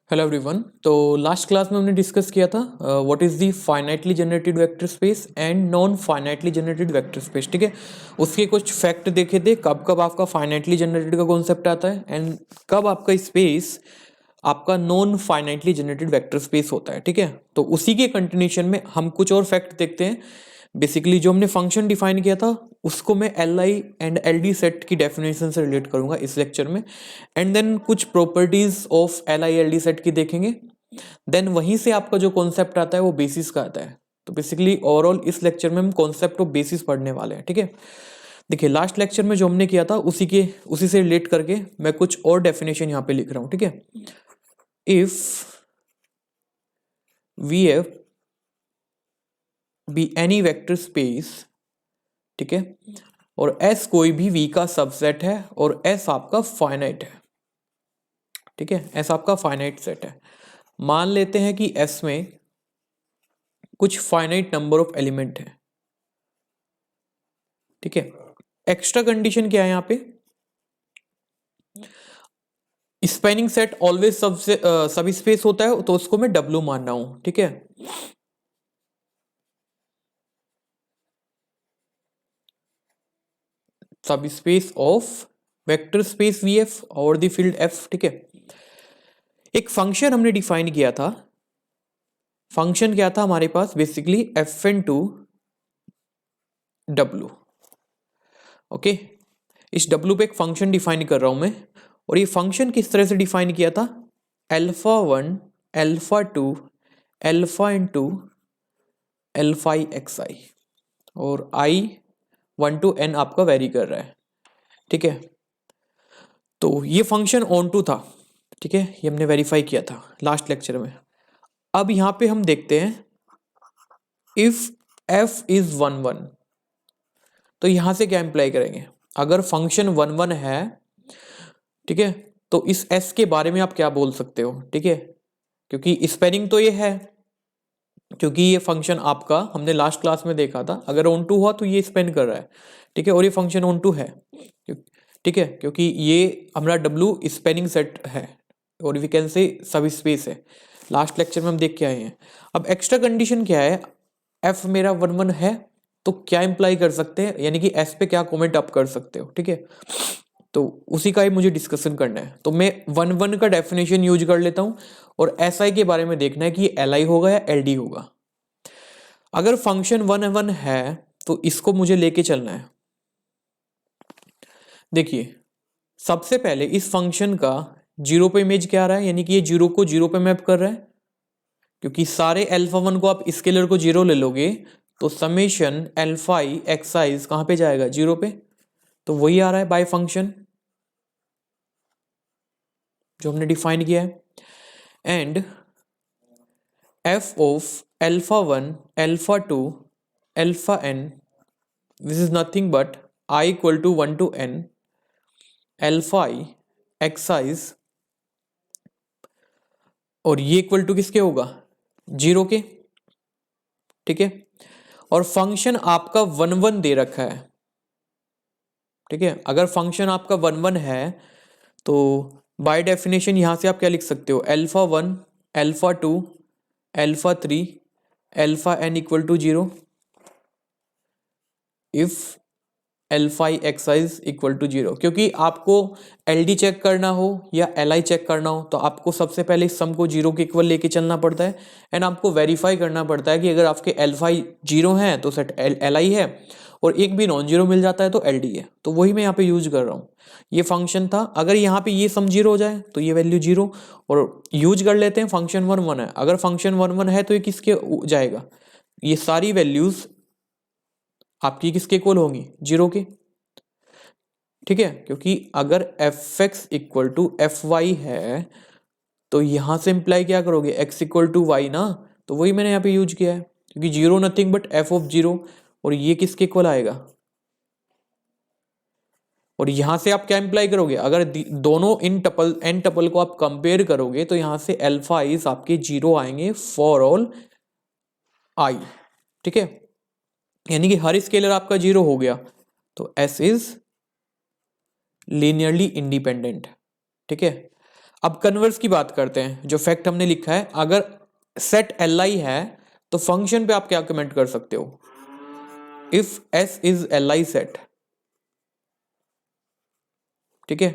Hello everyone. तो last class में हमने डिस्कस किया था what is the finitely generated vector space and non finitely generated vector space. ठीक है, उसके कुछ फैक्ट देखे थे, कब कब आपका फाइनाइटली जनरेटेड का कॉन्सेप्ट आता है एंड कब आपका स्पेस आपका non finitely generated vector space होता है। ठीक है, तो उसी के कंटिन्यूशन में हम कुछ और फैक्ट देखते हैं। बेसिकली जो हमने फंक्शन डिफाइन किया था उसको मैं L I and L D set की डेफिनेशन से रिलेट करूंगा इस लेक्चर में, एंड देन कुछ properties of L I L D set की देखेंगे। देन वहीं से आपका जो कॉन्सेप्ट आता है वो बेसिस का आता है। तो बेसिकली ओवरऑल इस लेक्चर में हम कॉन्सेप्ट ऑफ बेसिस पढ़ने वाले हैं। ठीक है, देखिए लास्ट लेक्चर में जो हमने किया था उसी से रिलेट करके मैं कुछ और डेफिनेशन यहाँ पे लिख रहा हूँ। ठीक है, if we F be any vector space, ठीक है, और S कोई भी V का सबसेट है और S आपका फाइनाइट है। ठीक है, S आपका फाइनाइट सेट है। मान लेते हैं कि S में कुछ फाइनाइट नंबर ऑफ एलिमेंट है। ठीक है, एक्स्ट्रा कंडीशन क्या है यहाँ पे, स्पैनिंग सेट ऑलवेज सब स्पेस होता है, तो उसको मैं W मान रहा हूं। ठीक है, सब space of vector space VF और द फील्ड F। ठीक है, एक फंक्शन हमने डिफाइन किया था। फंक्शन क्या था हमारे पास, बेसिकली FN2 W। ओके, इस W पे एक फंक्शन डिफाइन कर रहा हूं मैं, और ये फंक्शन किस तरह से डिफाइन किया था, α1 α2 अल्फा इंटू अल्फा XI, और I 1 to N आपका वेरी कर रहा है। ठीक है, तो ये फंक्शन ऑन टू था। ठीक है, ये हमने वेरीफाई किया था लास्ट लेक्चर में। अब यहां पे हम देखते हैं इफ F इज 1 1, तो यहां से क्या इंप्लाई करेंगे, अगर फंक्शन 1 1 है, ठीक है, तो इस S के बारे में आप क्या बोल सकते हो। ठीक है, क्योंकि स्पेनिंग तो ये है, क्योंकि ये फंक्शन आपका हमने लास्ट क्लास में देखा था, अगर ऑन टू हुआ तो ये स्पेन कर रहा है। ठीक है, और ये फंक्शन ऑन टू है। ठीक है, क्योंकि ये हमारा W स्पेनिंग सेट है और वी कैन से सब स्पेस है। लास्ट लेक्चर में हम देख के आए हैं। अब एक्स्ट्रा कंडीशन क्या है, F मेरा 1 1 है, तो क्या इंप्लाई कर सकते हैं, यानी कि S पे क्या कमेंट आप कर सकते हो। ठीक है, तो उसी का ही मुझे डिस्कशन करना है। तो मैं 1 1 का डेफिनेशन यूज कर लेता हूं, और SI के बारे में देखना है कि ये LI होगा या LD होगा। अगर फंक्शन 1 1 है तो इसको मुझे लेके चलना है। देखिए, सबसे पहले इस फंक्शन का जीरो पे इमेज क्या आ रहा है, यानी कि ये जीरो को जीरो पे मैप कर रहा है, क्योंकि सारे α1 को आप स्केलर को जीरो ले लोगे तो समेशन अल्फा i एक्साइज कहां पे जाएगा, जीरो पे। तो वही आ रहा है बाय फंक्शन जो हमने डिफाइन किया है। And f of α1 α2 alpha n, this is nothing but I equal to 1 to N alpha i excise, और ये इक्वल टू किसके होगा, जीरो के। ठीक है, और फंक्शन आपका 1 1 दे रखा है। ठीक है, अगर फंक्शन आपका 1 1 है तो बाय डेफिनेशन यहां से आप क्या लिख सकते हो, α1 α2 alpha three alpha n equal to zero if alpha i excise equal to zero. क्योंकि आपको LD चेक करना हो या LI चेक करना हो तो आपको सबसे पहले इस सम को जीरो के इक्वल लेके चलना पड़ता है, एंड आपको वेरीफाई करना पड़ता है कि अगर आपके अल्फा जीरो है तो सेट LI है, और एक भी नॉन जीरो मिल जाता है तो LD है। तो वही मैं यहाँ पे यूज कर रहा हूँ। ये फंक्शन था, अगर यहाँ पे ये सम जीरो हो जाए तो ये वैल्यू जीरो, और यूज कर लेते हैं फंक्शन 1 1 है। अगर फंक्शन 1 1 है तो ये किसके जाएगा, ये सारी वैल्यूज आपकी किसके इक्वल होंगी, जीरो के। ठीक है, क्योंकि अगर F X equal to F Y है तो यहां से इंप्लाई क्या करोगे, x इक्वल टू वाई ना। तो वही मैंने यहाँ पे यूज किया है, क्योंकि zero nothing but F of zero, और ये किसके इक्वल आएगा। और यहां से आप क्या इंप्लाई करोगे, अगर दोनों इन टपल एन टपल को आप कंपेयर करोगे तो यहां से अल्फा आईज आपके जीरो आएंगे फॉर ऑल आई। ठीक है, यानी कि हर स्केलर आपका जीरो हो गया, तो S इज लीनियरली इंडिपेंडेंट। ठीक है, अब कन्वर्स की बात करते हैं, जो फैक्ट हमने लिखा है, अगर सेट Li है तो फंक्शन पे आप क्या कमेंट कर सकते हो, if S is Li set, ठीक है।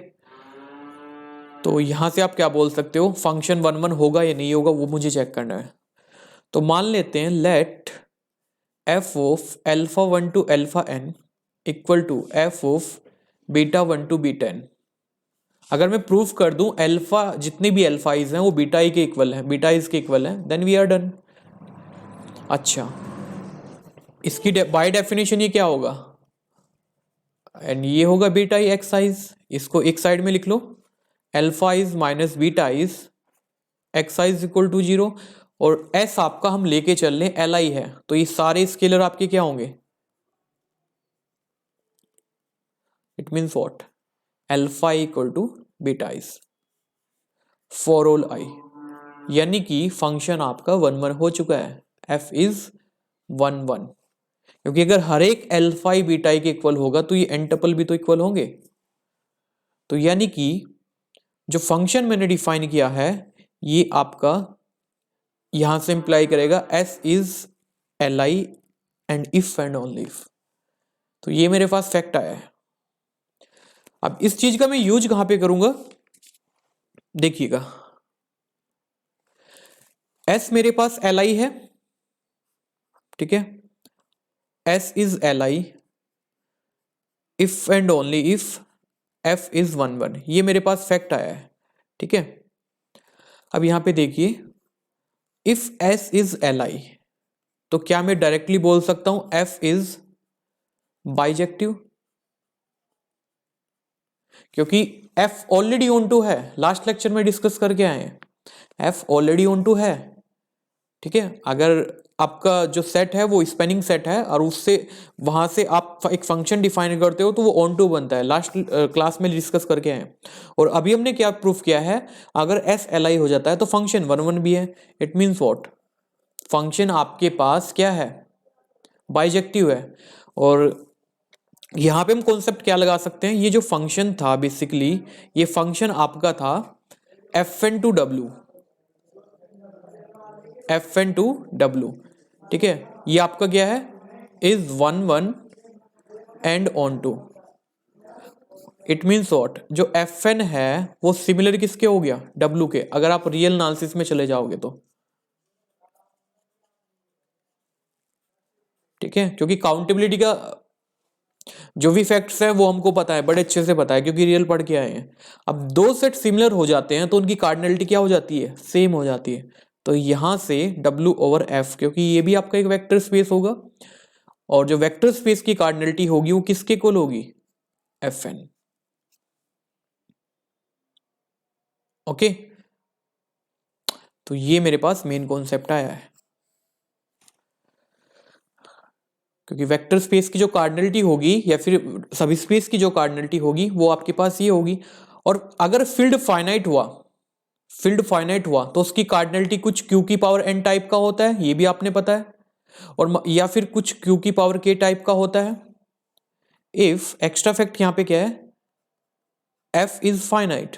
तो यहां से आप क्या बोल सकते हो, फंक्शन 1 1 होगा या नहीं होगा वो मुझे चेक करना है। तो मान लेते हैं let f of alpha 1 to alpha n equal to f of beta 1 to beta n। अगर मैं प्रूफ कर दूं अल्फा, जितने भी अल्फाइज हैं वो बीटा i के इक्वल हैं, बीटा इज के इक्वल हैं, देन वी आर डन। अच्छा, इसकी बाय डेफिनेशन ये क्या होगा, एंड ये होगा बीटा i एक्स साइज। इसको एक साइड में लिख लो, alpha is minus beta is x size equal to 0, और s आपका हम लेके चल लें Li है, तो ये सारे स्केलर आपके क्या होंगे, it means what, alpha equal to beta is for all i, यानी कि फंक्शन आपका 1 1 हो चुका है, f इज 1 1, क्योंकि अगर हर एक अल्फा i बीटा i के इक्वल होगा तो ये n टपल भी तो इक्वल होंगे। तो यानी कि जो फंक्शन मैंने डिफाइन किया है ये आपका यहां से इंप्लाई करेगा s is Li and if and only if. तो ये मेरे पास फैक्ट आया है। अब इस चीज का मैं यूज कहां पे करूंगा, देखिएगा, s मेरे पास Li है, ठीक है, s is Li if and only if f is 1 1, ये मेरे पास फैक्ट आया है, ठीक है। अब यहां पे देखिए, इफ s इज Li, तो क्या मैं डायरेक्टली बोल सकता हूं f इज बाइजेक्टिव, क्योंकि f ऑलरेडी ऑन टू है, लास्ट लेक्चर में डिस्कस करके आए हैं, f ऑलरेडी ऑन टू है, ठीक है। अगर आपका जो सेट है वो स्पेनिंग सेट है और उससे वहां से आप एक फंक्शन डिफाइन करते हो तो वो ऑन टू बनता है, लास्ट क्लास में डिस्कस करके आए। और अभी हमने क्या प्रूफ किया है, अगर s Li हो जाता है तो फंक्शन 1 1 भी है, इट मीन्स व्हाट, फंक्शन आपके पास क्या है, बाइजेक्टिव है। और यहां पे हम कॉन्सेप्ट क्या लगा सकते हैं, ये जो फंक्शन था बेसिकली, ये फंक्शन आपका था fn to w, fn to w, ठीक है। ये आपका क्या है, is 1 1 and onto, it means what, जो fn है वो सिमिलर किसके हो गया, w के, अगर आप रियल एनालिसिस में चले जाओगे तो, ठीक है। क्योंकि काउंटेबिलिटी का जो भी फैक्ट्स है वो हमको पता है, बड़े अच्छे से पता है, क्योंकि रियल पढ़ के आए हैं। अब दो सेट सिमिलर हो जाते हैं तो उनकी कार्डिनलिटी क्या हो जाती है, सेम हो जाती है। तो यहां से W ओवर F, क्योंकि ये भी आपका एक वेक्टर स्पेस होगा, और जो वेक्टर स्पेस की कार्डिनलिटी होगी वो किसके इक्वल होगी, Fn, ओके। तो ये मेरे पास मेन कॉन्सेप्ट आया है, क्योंकि वेक्टर स्पेस की जो कार्डिनलिटी होगी या फिर सब स्पेस की जो कार्डिनलिटी होगी वो आपके पास ये होगी। और अगर फील्ड फाइनाइट हुआ तो उसकी कार्डिनलिटी कुछ q की पावर n टाइप का होता है, ये भी आपने पता है, और या फिर कुछ q की पावर k टाइप का होता है। इफ एक्स्ट्रा फैक्ट यहां पे क्या है, f इज फाइनाइट,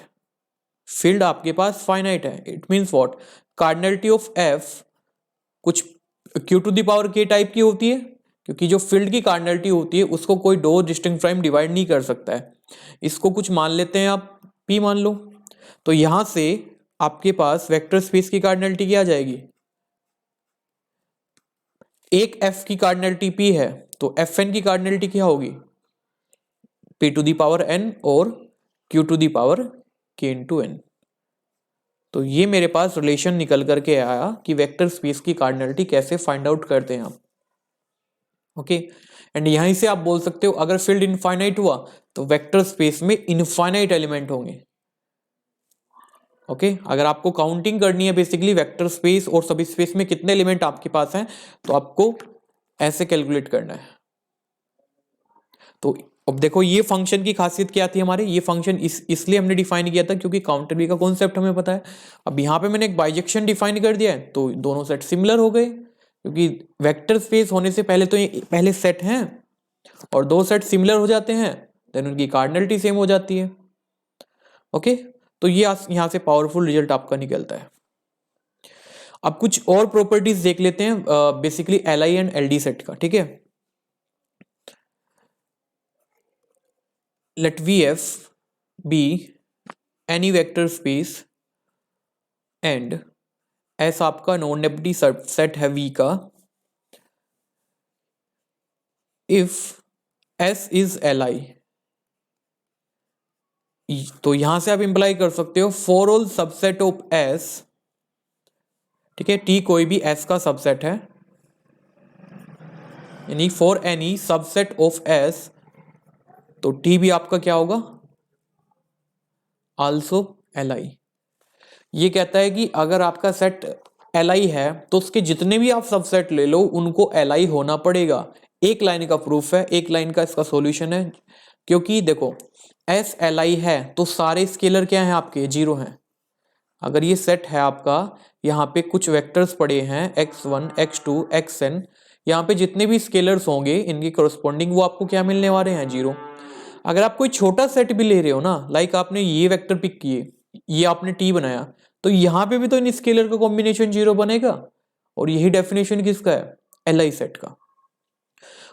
फील्ड आपके पास फाइनाइट है, it means what, cardinality of f कुछ q to the power k type की होती है, क्योंकि जो फील्ड की कार्डिनलिटी होती है उसको कोई दो डिस्टिंक्ट प्राइम डिवाइड नहीं कर सकता है। इसको कुछ मान लेते हैं आप, p मान लो। तो यहां से आपके पास वेक्टर स्पेस की कार्डिनलिटी क्या आ जाएगी, एक f की कार्डिनलिटी p है तो fn की कार्डिनलिटी क्या होगी, p to the power n और q to the power k into n। तो ये मेरे पास रिलेशन निकल करके आया कि वेक्टर स्पेस की कार्डिनलिटी कैसे फाइंड आउट करते हैं आप, ओके। एंड यहीं से आप बोल सकते हो अगर फील्ड इनफाइनाइट हुआ तो वेक्टर स्पेस में इनफाइनाइट एलिमेंट होंगे, ओके। अगर आपको काउंटिंग करनी है बेसिकली वेक्टर स्पेस और सब स्पेस में कितने एलिमेंट आपके पास हैं, तो आपको ऐसे कैलकुलेट करना है। तो अब देखो ये फंक्शन की खासियत क्या थी हमारे, ये फंक्शन इसलिए हमने डिफाइन किया था क्योंकि काउंटेबिलिटी का कॉन्सेप्ट हमें पता है। अब यहाँ पे मैंने एक बाइजेक्शन डिफाइन कर दिया है तो दोनों सेट सिमिलर हो गए, क्योंकि वेक्टर स्पेस होने से पहले तो ये पहले सेट हैं और दो सेट सिमिलर हो जाते हैं, देन उनकी कार्डिनलिटी सेम हो जाती है, ओके। तो ये यहाँ से पावरफुल रिजल्ट आपका निकलता है। अब कुछ और प्रॉपर्टीज देख लेते हैं basically L I and L D set का, ठीक है। Let V F be any vector space and S आपका नॉन एम्प्टी सेट है वी का, if S is L I, तो यहां से आप इंप्लाई कर सकते हो for all subset of S, ठीक है, टी कोई भी एस का सबसेट है, यानी for any subset of S, तो टी भी आपका क्या होगा, आल्सो एल आई। ये कहता है कि अगर आपका सेट एल आई है तो उसके जितने भी आप सबसेट ले लो उनको एल आई होना पड़ेगा। एक लाइन का प्रूफ है, एक लाइन का इसका सॉल्यूशन है, क्योंकि देखो एस एल आई है तो सारे स्केलर क्या हैं आपके, जीरो हैं। अगर ये सेट है आपका, यहाँ पे कुछ वेक्टर्स पड़े हैं x1 x2 xn, यहाँ पे जितने भी स्केलर्स होंगे इनके करस्पॉन्डिंग वो आपको क्या मिलने वाले हैं, जीरो। अगर आप कोई छोटा सेट भी ले रहे हो ना, लाइक आपने ये वेक्टर पिक किए, ये आपने टी बनाया, तो यहाँ पे भी तो इन स्केलर का कॉम्बिनेशन जीरो बनेगा, और यही डेफिनेशन किसका है, एल आई सेट का।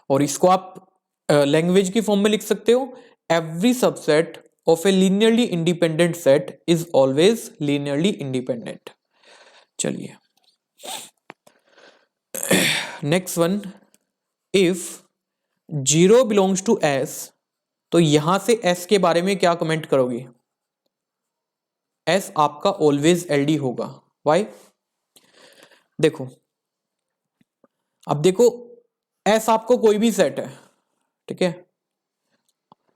और इसको आप लैंग्वेज की फॉर्म में लिख सकते हो, every subset of a linearly independent set is always linearly independent. चलिए next one, if zero belongs to S, तो यहां से एस के बारे में क्या कमेंट करोगे, एस आपका ऑलवेज एलडी होगा। वाई, देखो अब देखो एस आपको कोई भी सेट है, ठीक है,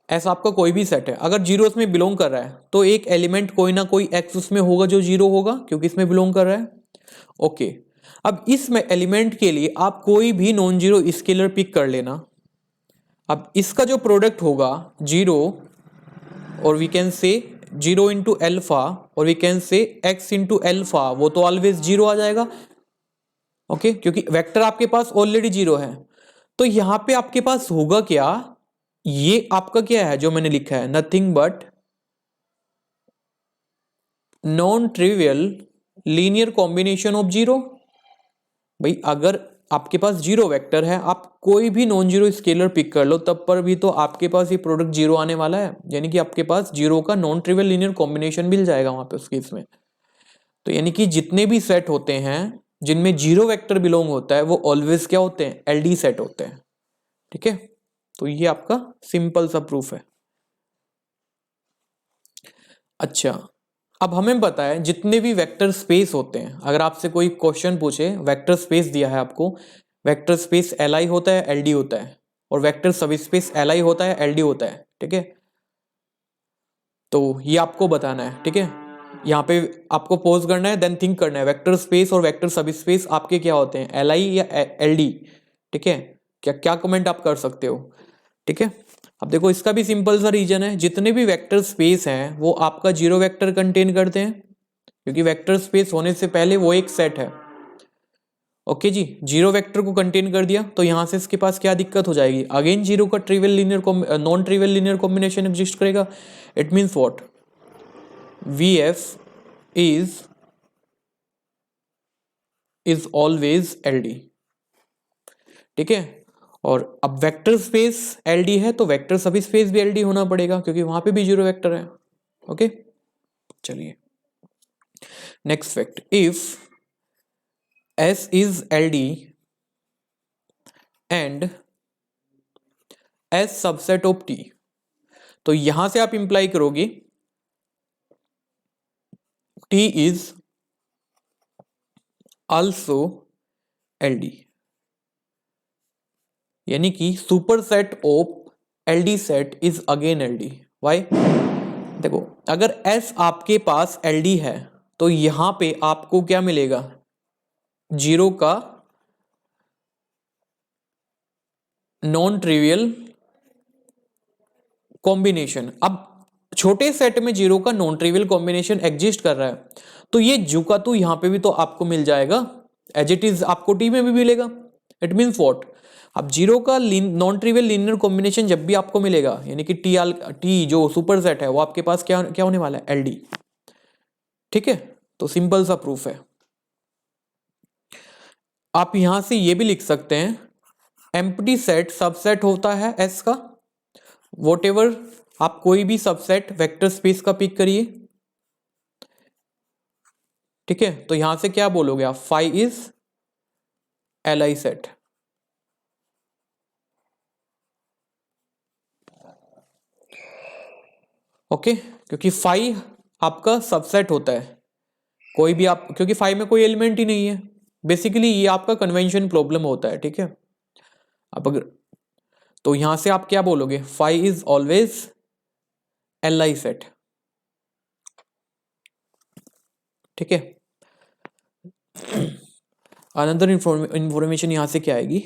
एस आपका कोई भी सेट है, अगर जीरो इसमें बिलोंग कर रहा है तो एक एलिमेंट कोई ना कोई एक्स उसमें होगा जो जीरो होगा, क्योंकि इसमें बिलोंग कर रहा है। ओके, अब इस एलिमेंट के लिए आप कोई भी नॉन जीरो स्केलर पिक कर लेना। अब इसका जो प्रोडक्ट होगा जीरो, और we can say zero into alpha, और we can say x into alpha, वो तो ऑलवेज जीरो आ जाएगा। ओके, क्योंकि वेक्टर आपके पास ऑलरेडी जीरो है। तो यहां पे आपके पास होगा क्या, ये आपका क्या है जो मैंने लिखा है, nothing but non trivial linear combination of zero. भाई अगर आपके पास जीरो वेक्टर है, आप कोई भी नॉन जीरो स्केलर पिक कर लो, तब पर भी तो आपके पास ये प्रोडक्ट जीरो आने वाला है, यानी कि आपके पास जीरो का नॉन ट्रिवियल लीनियर कॉम्बिनेशन मिल जाएगा वहां पे उस केस में। तो यानी कि जितने भी सेट होते हैं जिनमें जीरो वेक्टर बिलोंग होता है वो ऑलवेज क्या होते हैं, एलडी सेट होते हैं, ठीक है। तो ये आपका सिंपल सा प्रूफ है। अच्छा, अब हमें पता है जितने भी वेक्टर स्पेस होते हैं, अगर आपसे कोई क्वेश्चन पूछे, वेक्टर स्पेस दिया है आपको, वेक्टर स्पेस एल आई होता है, एल डी होता है, और वेक्टर सब स्पेस एल आई होता है, एल डी होता है, ठीक है। तो ये आपको बताना है, ठीक है। यहाँ पे आपको पॉज करना है, देन थिंक करना है, वेक्टर स्पेस और वेक्टर सब स्पेस आपके क्या होते हैं, एल आई या एल डी, ठीक है। क्या क्या कमेंट आप कर सकते हो, ठीक है। अब देखो इसका भी सिंपल सा रीजन है, जितने भी वेक्टर स्पेस हैं वो आपका जीरो वेक्टर कंटेन करते हैं, क्योंकि वेक्टर स्पेस होने से पहले वो एक सेट है। ओके जी, जीरो वेक्टर को कंटेन कर दिया तो यहां से इसके पास क्या दिक्कत हो जाएगी, अगेन जीरो का trivial linear non trivial linear combination exist करेगा। It means what, V F is always L D, ठीक है। और अब वेक्टर स्पेस एलडी है तो वेक्टर सब स्पेस भी एलडी होना पड़ेगा, क्योंकि वहां पे भी जीरो वेक्टर है। ओके, चलिए next fact, if S is LD and S subset of T, तो यहां से आप इंप्लाई करोगे टी इज आल्सो एलडी, यानी कि super set of LD set is again LD. Why, देखो अगर एस आपके पास एलडी है तो यहां पे आपको क्या मिलेगा, जीरो का नॉन ट्रिवियल कॉम्बिनेशन। अब छोटे सेट में जीरो का नॉन ट्रिवियल कॉम्बिनेशन एग्जिस्ट कर रहा है, तो ये जू का तो यहां पे भी तो आपको मिल जाएगा, एज इट इज आपको टी में भी मिलेगा। इट मीन्स व्हाट, अब जीरो का नॉन ट्रिवियल लीनियर कॉम्बिनेशन जब भी आपको मिलेगा, यानी कि टी जो सुपर सेट है वो आपके पास क्या क्या होने वाला है, एलडी। ठीक है, तो सिंपल सा प्रूफ है। आप यहां से ये भी लिख सकते हैं, एम्प्टी सेट सबसेट होता है एस का, वॉट एवर आप कोई भी सबसेट वेक्टर स्पेस का पिक करिए। ठीक है, तो यहां से क्या बोलोगे आप, phi is L I set. Okay, क्योंकि फाई आपका सबसेट होता है, कोई भी आप, क्योंकि फाई में कोई एलिमेंट ही नहीं है। बेसिकली ये आपका कन्वेंशन प्रॉब्लम होता है। ठीक है, आप अगर, तो यहां से आप क्या बोलोगे, phi is always L I set. ठीक है, अनदर इंफॉर्मेशन यहां से क्या आएगी,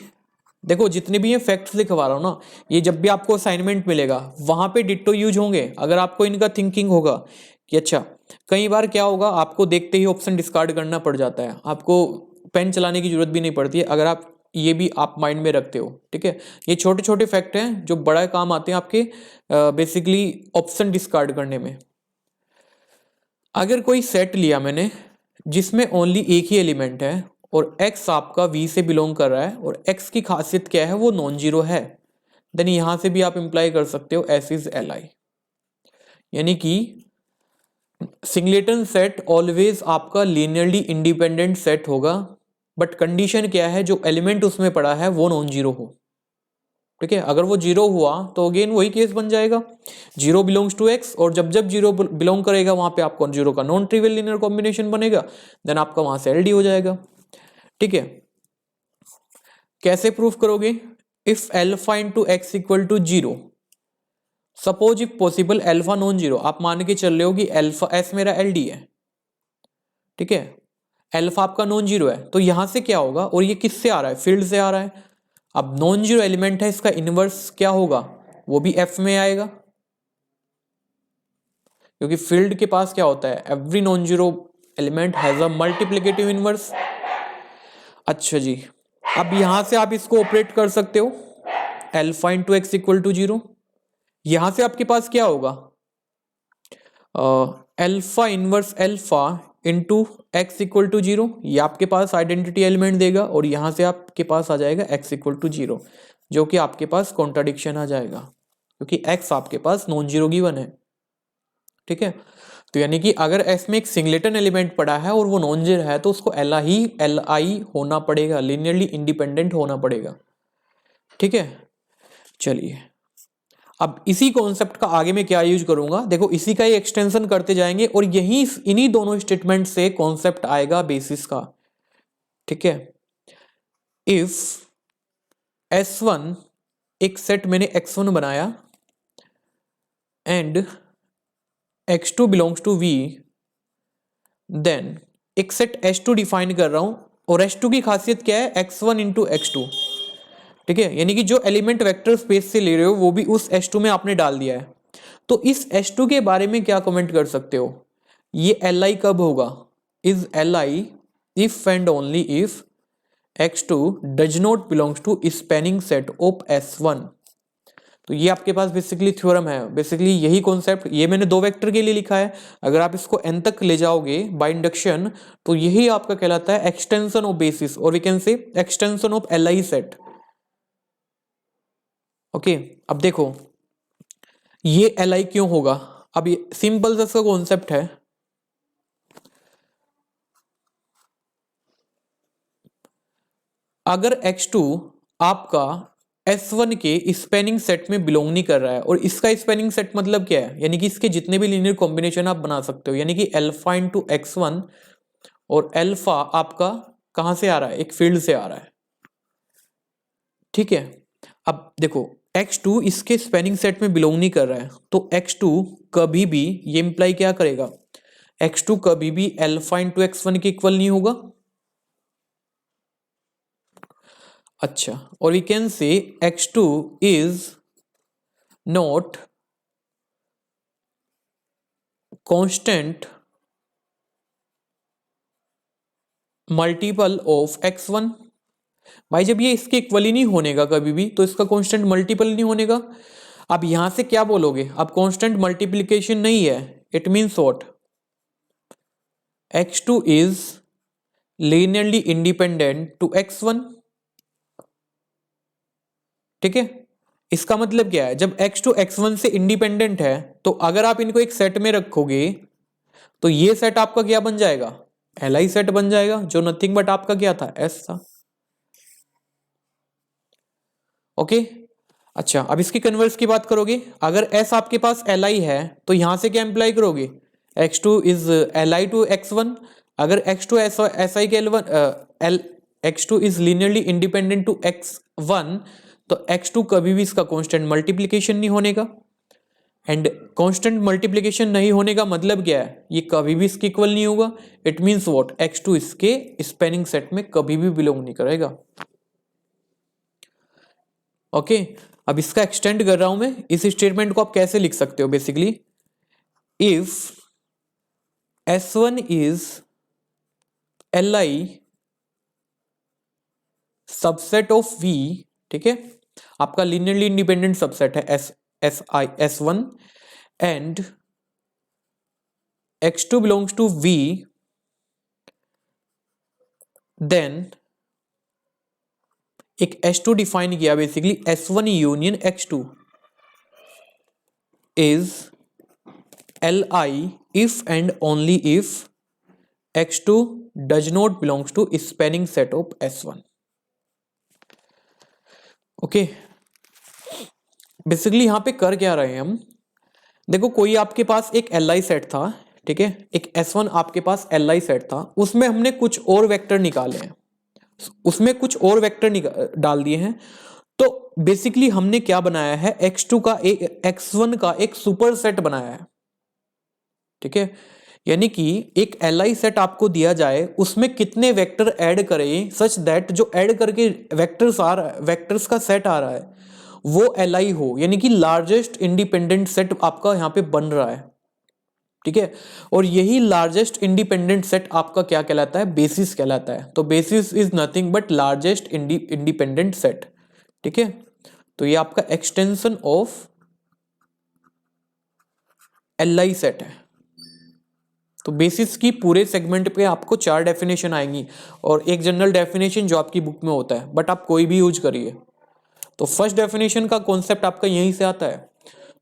देखो जितने भी ये फैक्ट्स लिखवा रहा हूं ना, ये जब भी आपको असाइनमेंट मिलेगा वहां पे डिट्टो यूज होंगे। अगर आपको इनका थिंकिंग होगा कि अच्छा, कई बार क्या होगा, आपको देखते ही ऑप्शन डिस्कार्ड करना पड़ जाता है, आपको पेन चलाने की जरूरत भी नहीं पड़ती है, अगर आप ये भी आप माइंड में रखते हो। ठीक है, ये छोटे छोटे फैक्ट हैं जो बड़ा काम आते हैं आपके बेसिकली ऑप्शन डिस्कार्ड करने में। अगर कोई सेट लिया मैंने जिसमें ओनली एक ही एलिमेंट है और x आपका v से बिलोंग कर रहा है और x की खासियत क्या है, वो नॉन जीरो है, देन यहां से भी आप इंप्लाई कर सकते हो s इज एल आई, यानी कि सिंगलेटन सेट ऑलवेज आपका लीनियरली इंडिपेंडेंट सेट होगा, बट कंडीशन क्या है, जो एलिमेंट उसमें पड़ा है वो नॉन जीरो हो। ठीक है, अगर वो जीरो हुआ तो अगेन वही केस बन जाएगा, जीरो बिलोंग्स टू एक्स, और जब जब जीरो बिलोंग करेगा वहां पे आपको जीरो का नॉन ट्रिवियल लीनियर कॉम्बिनेशन बनेगा, देन आपका वहां से एलडी हो जाएगा। ठीक है, कैसे प्रूफ करोगे, if alpha into X equal to zero, suppose if possible alpha non zero, आप मान के चल रहे हो कि एल्फा एस मेरा एलडी है। ठीक है, एल्फा आपका नॉन जीरो है, तो यहां से क्या होगा, और ये किससे आ रहा है, फील्ड से आ रहा है। अब नॉन जीरो एलिमेंट है, इसका इनवर्स क्या होगा, वो भी एफ में आएगा, क्योंकि फील्ड के पास क्या होता है, every non zero element has a multiplicative inverse. अच्छा जी, अब यहां से आप इसको ऑपरेट कर सकते हो, alpha into X equal to zero, यहां से आपके पास क्या होगा, alpha inverse alpha into X equal to zero, ये आपके पास आइडेंटिटी एलिमेंट देगा, और यहां से आपके पास आ जाएगा एक्स इक्वल टू जीरो, जो कि आपके पास कॉन्ट्राडिक्शन आ जाएगा, क्योंकि एक्स आपके पास नॉन जीरो गिवन है। ठीक है, तो यानी कि अगर एस में एक सिंगलेटन एलिमेंट पड़ा है और वो नॉन जीरो है, तो उसको एल आई होना पड़ेगा, लीनियरली इंडिपेंडेंट होना पड़ेगा। ठीक है, चलिए अब इसी कॉन्सेप्ट का आगे मैं क्या यूज करूंगा, देखो इसी का ही एक्सटेंशन करते जाएंगे, और यही इन्हीं दोनों स्टेटमेंट से कॉन्सेप्ट आएगा बेसिस का। ठीक है, इफ S1 एक सेट मैंने x1 बनाया and x2 belongs to v, then एक सेट S2 डिफाइन कर रहा हूं, और S2 की खासियत क्या है, x1 इंटू एक्स2। ठीक है, यानी कि जो एलिमेंट वेक्टर स्पेस से ले रहे हो वो भी उस S2 में आपने डाल दिया है। तो इस S2 के बारे में क्या कमेंट कर सकते हो, ये Li कब होगा, is Li if and only if x2 does not belongs to spanning set of S1। तो ये आपके पास बेसिकली थ्योरम है, बेसिकली यही कॉन्सेप्ट, ये मैंने दो वेक्टर के लिए लिखा है, अगर आप इसको n तक ले जाओगे बाय इंडक्शन, तो यही आपका कहलाता है एक्सटेंशन ऑफ बेसिस, और we can say extension of Li set. Okay, अब देखो ये Li क्यों होगा, अब ये सिंपल सा कॉन्सेप्ट है, अगर x2 आपका S1 के स्पैनिंग सेट में बिलोंग नहीं कर रहा है, और इसका स्पैनिंग सेट मतलब क्या है, यानी कि इसके जितने भी लीनियर कॉम्बिनेशन आप बना सकते हो, यानी कि अल्फा इंटू x1, और अल्फा आपका कहां से आ रहा है, एक फील्ड से आ रहा है। ठीक है, अब देखो x2 इसके स्पैनिंग सेट में बिलोंग नहीं कर रहा है, तो x2 कभी भी, ये इंप्लाई क्या करेगा, x2 कभी भी अल्फा इंटू x1 के इक्वल नहीं होगा। अच्छा, और we can say x2 is not constant multiple of x1। भाई जब ये इसके इक्वल ही नहीं होने का कभी भी, तो इसका कांस्टेंट मल्टीपल नहीं होने का। अब यहां से क्या बोलोगे, अब कांस्टेंट मल्टीप्लिकेशन नहीं है, it means what, x2 is linearly independent to x1। ठीक है, इसका मतलब क्या है, जब x2 x1 से इंडिपेंडेंट है तो अगर आप इनको एक सेट में रखोगे तो ये सेट आपका क्या बन जाएगा, Li सेट बन जाएगा, जो नथिंग बट आपका क्या था, S था। ओके, अच्छा अब इसकी कन्वर्स की बात करोगे, अगर S आपके पास Li है तो यहां से क्या इंप्लाई करोगे, x2 is Li to x1। अगर x2 Si के x2 is linearly independent to x1 तो x2 कभी भी इसका कांस्टेंट मल्टीप्लिकेशन नहीं होने का। एंड कांस्टेंट मल्टीप्लिकेशन नहीं होने का मतलब क्या है, ये कभी भी इसके इक्वल नहीं होगा। इट मींस व्हाट, x2 इसके स्पैनिंग सेट में कभी भी बिलोंग नहीं करेगा। ओके, अब इसका एक्सटेंड कर रहा हूं मैं, इस स्टेटमेंट को आप कैसे लिख सकते हो, basically if S1 is Li subset of V, ठीक है, आपका लीनियरली इंडिपेंडेंट सबसेट है S1 and x2 belongs to V, then एक S2 डिफाइन किया, basically S1 union x2 is Li if and only if x2 does not belongs to spanning set of S1। Okay, basically यहां पे कर क्या रहे हैं हम, देखो कोई आपके पास एक Li सेट था, ठीक है, एक S1 आपके पास Li सेट था, उसमें हमने कुछ और वेक्टर निकाले हैं, उसमें कुछ और वेक्टर डाल दिए हैं। तो बेसिकली हमने क्या बनाया है, x2 का एक x1 का एक सुपर सेट बनाया है। ठीक है, यानी कि एक Li सेट आपको दिया जाए, उसमें कितने वेक्टर ऐड करें सच दैट जो ऐड करके वेक्टर्स का सेट आ रहा है वो Li हो, यानी कि लार्जेस्ट इंडिपेंडेंट सेट आपका यहां पे बन रहा है। ठीक है, और यही लार्जेस्ट इंडिपेंडेंट सेट आपका क्या कहलाता है, बेसिस कहलाता है। तो basis is nothing but largest independent set. ठीक है, तो ये आपका एक्सटेंशन ऑफ Li सेट है। तो बेसिस की पूरे सेगमेंट पे आपको 4 डेफिनेशन आएंगी और एक जनरल डेफिनेशन जो आपकी बुक में होता है, बट आप कोई भी यूज करिए। तो फर्स्ट डेफिनेशन का कॉन्सेप्ट आपका यहीं से आता है।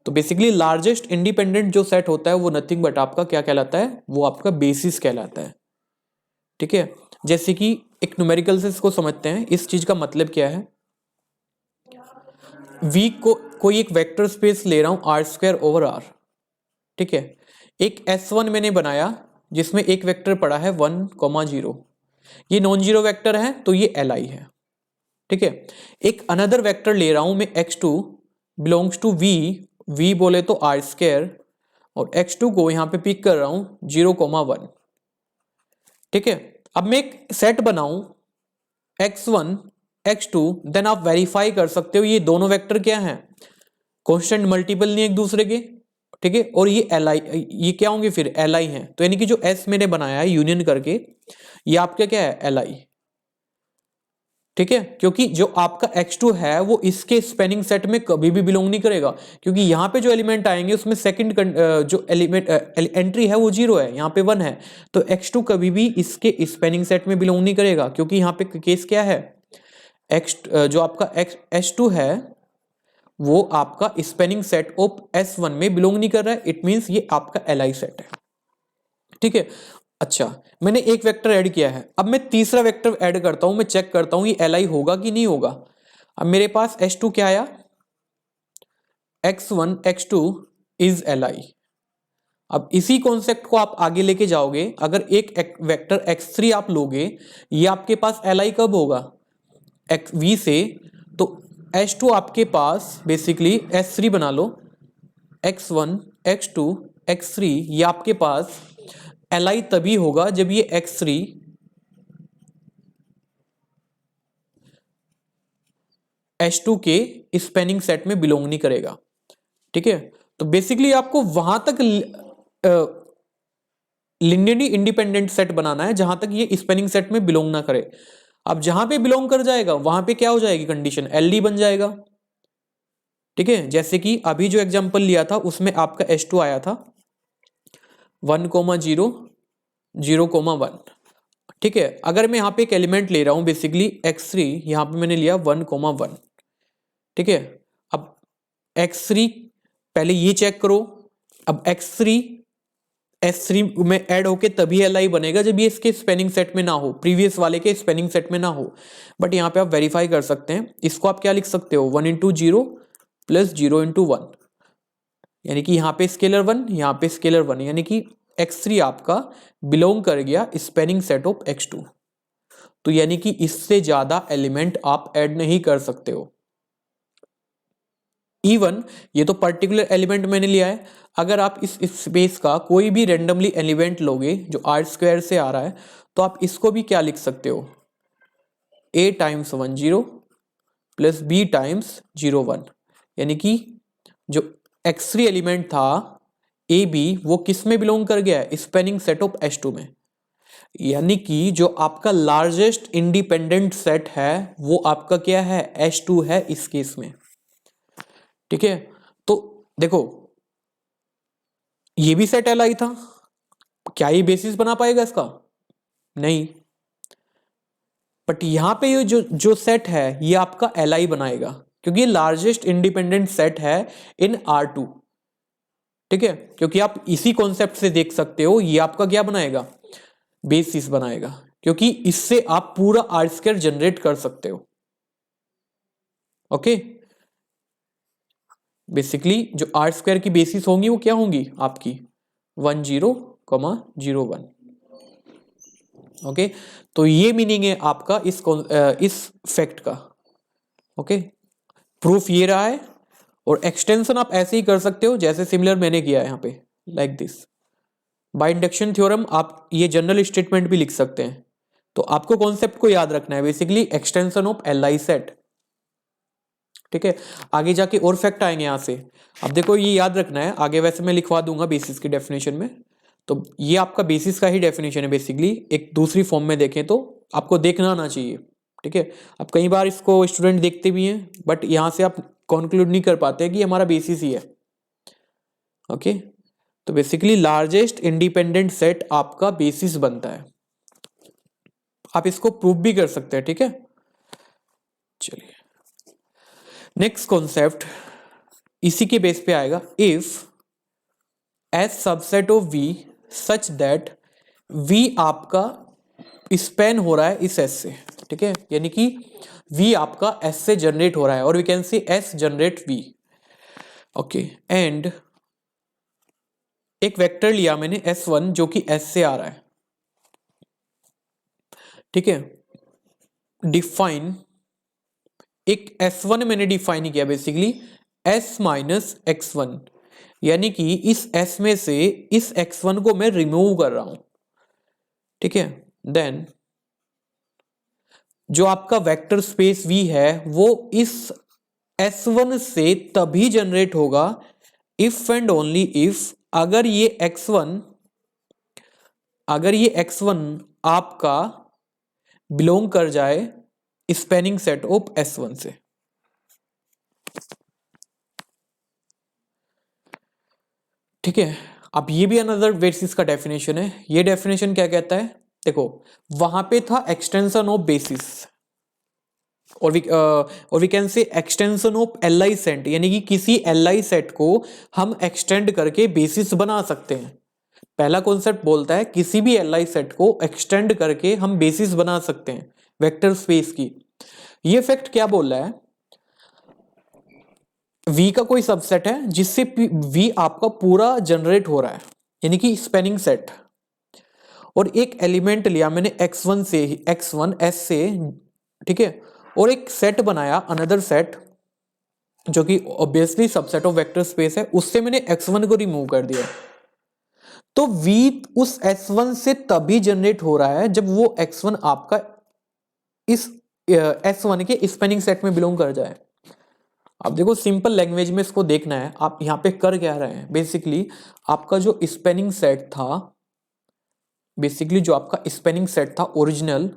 तो बेसिकली लार्जेस्ट इंडिपेंडेंट जो सेट होता है वो नथिंग बट आपका क्या कहलाता है, वो आपका बेसिस कहलाता है। ठीक है, जैसे कि एक न्यूमेरिकल से इसको समझते हैं, इस चीज का मतलब क्या है, V को कोई एक वेक्टर स्पेस ले रहा हूं r² ओवर r। ठीक है, एक S1 मैंने बनाया जिसमें एक वेक्टर पड़ा है 1,0, ये नॉन जीरो वेक्टर है तो ये Li है। ठीक है, एक अनदर वेक्टर ले रहा हूं मैं x2 बिलोंग्स टू V बोले तो r², और x2 को यहां पे पिक कर रहा हूं 0,1। ठीक है, अब मैं एक सेट बनाऊं x1 x2, देन आप वेरीफाई कर सकते हो ये दोनों वेक्टर क्या हैं, कांस्टेंट मल्टीपल नहीं एक दूसरे के। ठीक है, और ये Li, ये क्या होंगे फिर Li हैं, तो यानी कि जो S मैंने बनाया है यूनियन करके, ये आपका क्या है, Li। ठीक है, क्योंकि जो आपका x2 है वो इसके स्पेनिंग सेट में कभी भी बिलोंग नहीं करेगा, क्योंकि यहां पे जो एलिमेंट आएंगे उसमें सेकंड जो एलिमेंट एंट्री है वो 0 है, यहां पे 1 है, तो x2 कभी भी इसके स्पेनिंग सेट में बिलोंग नहीं करेगा, क्योंकि यहां पे केस क्या है, जो आपका S2 है वो आपका स्पेनिंग सेट ऑफ S1 में बिलोंग नहीं कर रहा है। इट मींस ये आपका Li सेट है। ठीक है, अच्छा मैंने एक वेक्टर ऐड किया है, अब मैं तीसरा वेक्टर ऐड करता हूं, मैं चेक करता हूं ये Li होगा कि नहीं होगा। अब मेरे पास S2 क्या आया, x1 x2 इज Li। अब इसी कॉन्सेप्ट को आप आगे लेके जाओगे, अगर एक वेक्टर x3 आप लोगे, ये आपके पास Li कब होगा, V से, तो S2 आपके पास बेसिकली S3 बना लो, x1 x2 x3, ये आपके पास Li तभी होगा जब ये x3 S2 के स्पेनिंग सेट में बिलोंग नहीं करेगा। ठीक है, तो बेसिकली आपको वहां तक लिनियरली इंडिपेंडेंट सेट बनाना है जहां तक ये स्पेनिंग सेट में बिलोंग ना करे। अब जहां पे बिलोंग कर जाएगा वहां पे क्या हो जाएगी कंडीशन, LD बन जाएगा। ठीक है, जैसे कि अभी जो एग्जांपल लिया था उसमें आपका S2 आया था 1,0, 0,1। ठीक है, अगर मैं यहाँ पे एक एलिमेंट ले रहा हूँ बेसिकली x3, यहाँ पे मैंने लिया 1,1। ठीक है, अब x3 पहले ये चेक करो। अब x3 S3 में ऐड होके तभी Li बनेगा जब ये इसके स्पेनिंग सेट में ना हो, प्रीवियस वाले के स्पेनिंग सेट में ना हो। बट यहाँ पे आप वेरीफाई कर सकते हैं, इसको आप क्या लिख सकते हो, 1 इंटू 0 प्लस 0 इंटू 1, यानी कि यहाँ पे स्केलर 1, यहाँ पे स्केलर 1, यानी कि x3 आपका बिलोंग कर गया स्पेनिंग सेट ऑफ x2। तो यानी कि इससे ज्यादा एलिमेंट आप ऐड नहीं कर सकते हो। इवन ये तो पर्टिकुलर एलिमेंट मैंने लिया है, अगर आप इस स्पेस का कोई भी रेंडमली एलिमेंट लोगे जो R² से आ रहा है, तो आप इसको भी क्या लिख सकते हो, a times 1 0 plus b times 0 1, यानी कि जो x3 एलिमेंट था ए बी वो किस में बिलोंग कर गया है, स्पेनिंग सेट ऑफ S2 में। यानी कि जो आपका लार्जेस्ट इंडिपेंडेंट सेट है वो आपका क्या है, S2 है इस केस में। ठीक है, तो देखो ये भी सेट Li था, क्या ये बेसिस बना पाएगा इसका, नहीं। बट यहां पे ये जो सेट है ये आपका Li बनाएगा, क्योंकि ये लार्जेस्ट इंडिपेंडेंट सेट है इन R2। ठीक है, क्योंकि आप इसी कॉन्सेप्ट से देख सकते हो ये आपका क्या बनाएगा, बेसिस बनाएगा, क्योंकि इससे आप पूरा R² जनरेट कर सकते हो। ओके, बेसिकली जो R² की बेसिस होंगी वो क्या होंगी आपकी 1 0, 0 1। ओके, तो ये मीनिंग है आपका इस फैक्ट का। ओके, प्रूफ ये रहा है, और एक्सटेंशन आप ऐसे ही कर सकते हो जैसे सिमिलर मैंने किया है यहाँ पे, like this. By induction theorem आप ये जनरल स्टेटमेंट भी लिख सकते हैं। तो आपको कॉन्सेप्ट को याद रखना है, basically extension of Li set. ठीक है, आगे जाके और फैक्ट आएंगे यहाँ से। अब देखो ये याद रखना है, आगे वैसे मैं लिखवा दूंगा बेसिस की डेफिनेशन में। तो ये आपका बेसिस का ही डेफिनेशन है बेसिकली, एक दूसरी फॉर्म में देखें तो आपको देखना आना चाहिए। ठीक है, अब कई बार इसको स्टूडेंट देखते भी हैं बट यहाँ से आप कंक्लूड नहीं कर पाते कि हमारा बेसिस ही है। ओके, तो बेसिकली लार्जेस्ट इंडिपेंडेंट सेट आपका बेसिस बनता है, आप इसको प्रूव भी कर सकते हैं। ठीक है, चलिए नेक्स्ट कॉन्सेप्ट इसी के बेस पे आएगा। If S subset of V such that V आपका स्पेन हो रहा है इस S से। ठीक है, यानी कि V आपका S से जनरेट हो रहा है, और we can say S generate V। Okay, and एक वेक्टर लिया मैंने S1 जो कि S से आ रहा है। ठीक है, डिफाइन एक S1 मैंने डिफाइन किया बेसिकली S माइनस x1, यानी कि इस S में से इस x1 को मैं रिमूव कर रहा हूं। ठीक है, देन जो आपका वेक्टर स्पेस V है वो इस S1 से तभी जनरेट होगा इफ एंड ओनली इफ अगर ये x1 आपका बिलोंग कर जाए स्पेनिंग सेट ऑफ S1 से। ठीक है, अब ये भी अनदर बेसिस का डेफिनेशन है। ये डेफिनेशन क्या कहता है, देखो वहां पे था एक्सटेंशन ऑफ बेसिस, और we can say extension of Li set, यानी कि किसी Li सेट को हम एक्सटेंड करके बेसिस बना सकते हैं। पहला कॉन्सेप्ट बोलता है किसी भी Li सेट को एक्सटेंड करके हम बेसिस बना सकते हैं वेक्टर स्पेस की। ये फैक्ट क्या बोल रहा है, V का कोई सबसेट है जिससे V आपका पूरा जनरेट हो रहा है, यानी कि स्पेनिंग सेट, और एक एलिमेंट लिया मैंने x1 से x1 S से। ठीक है, और एक सेट बनाया अनदर सेट जो कि obviously subset of vector space है, उससे मैंने x1 को रिमूव कर दिया। तो V उस S1 से तभी जनरेट हो रहा है जब वो x1 आपका इस S1 के स्पेनिंग सेट में बिलोंग कर जाए। अब देखो सिंपल लैंग्वेज में इसको देखना है, आप यहाँ पे कर क्या रहे हैं, बेसिकली आपका जो स्पेनिंग सेट था, बेसिकली जो आपका स्पेनिंग सेट था ओरिजिनल,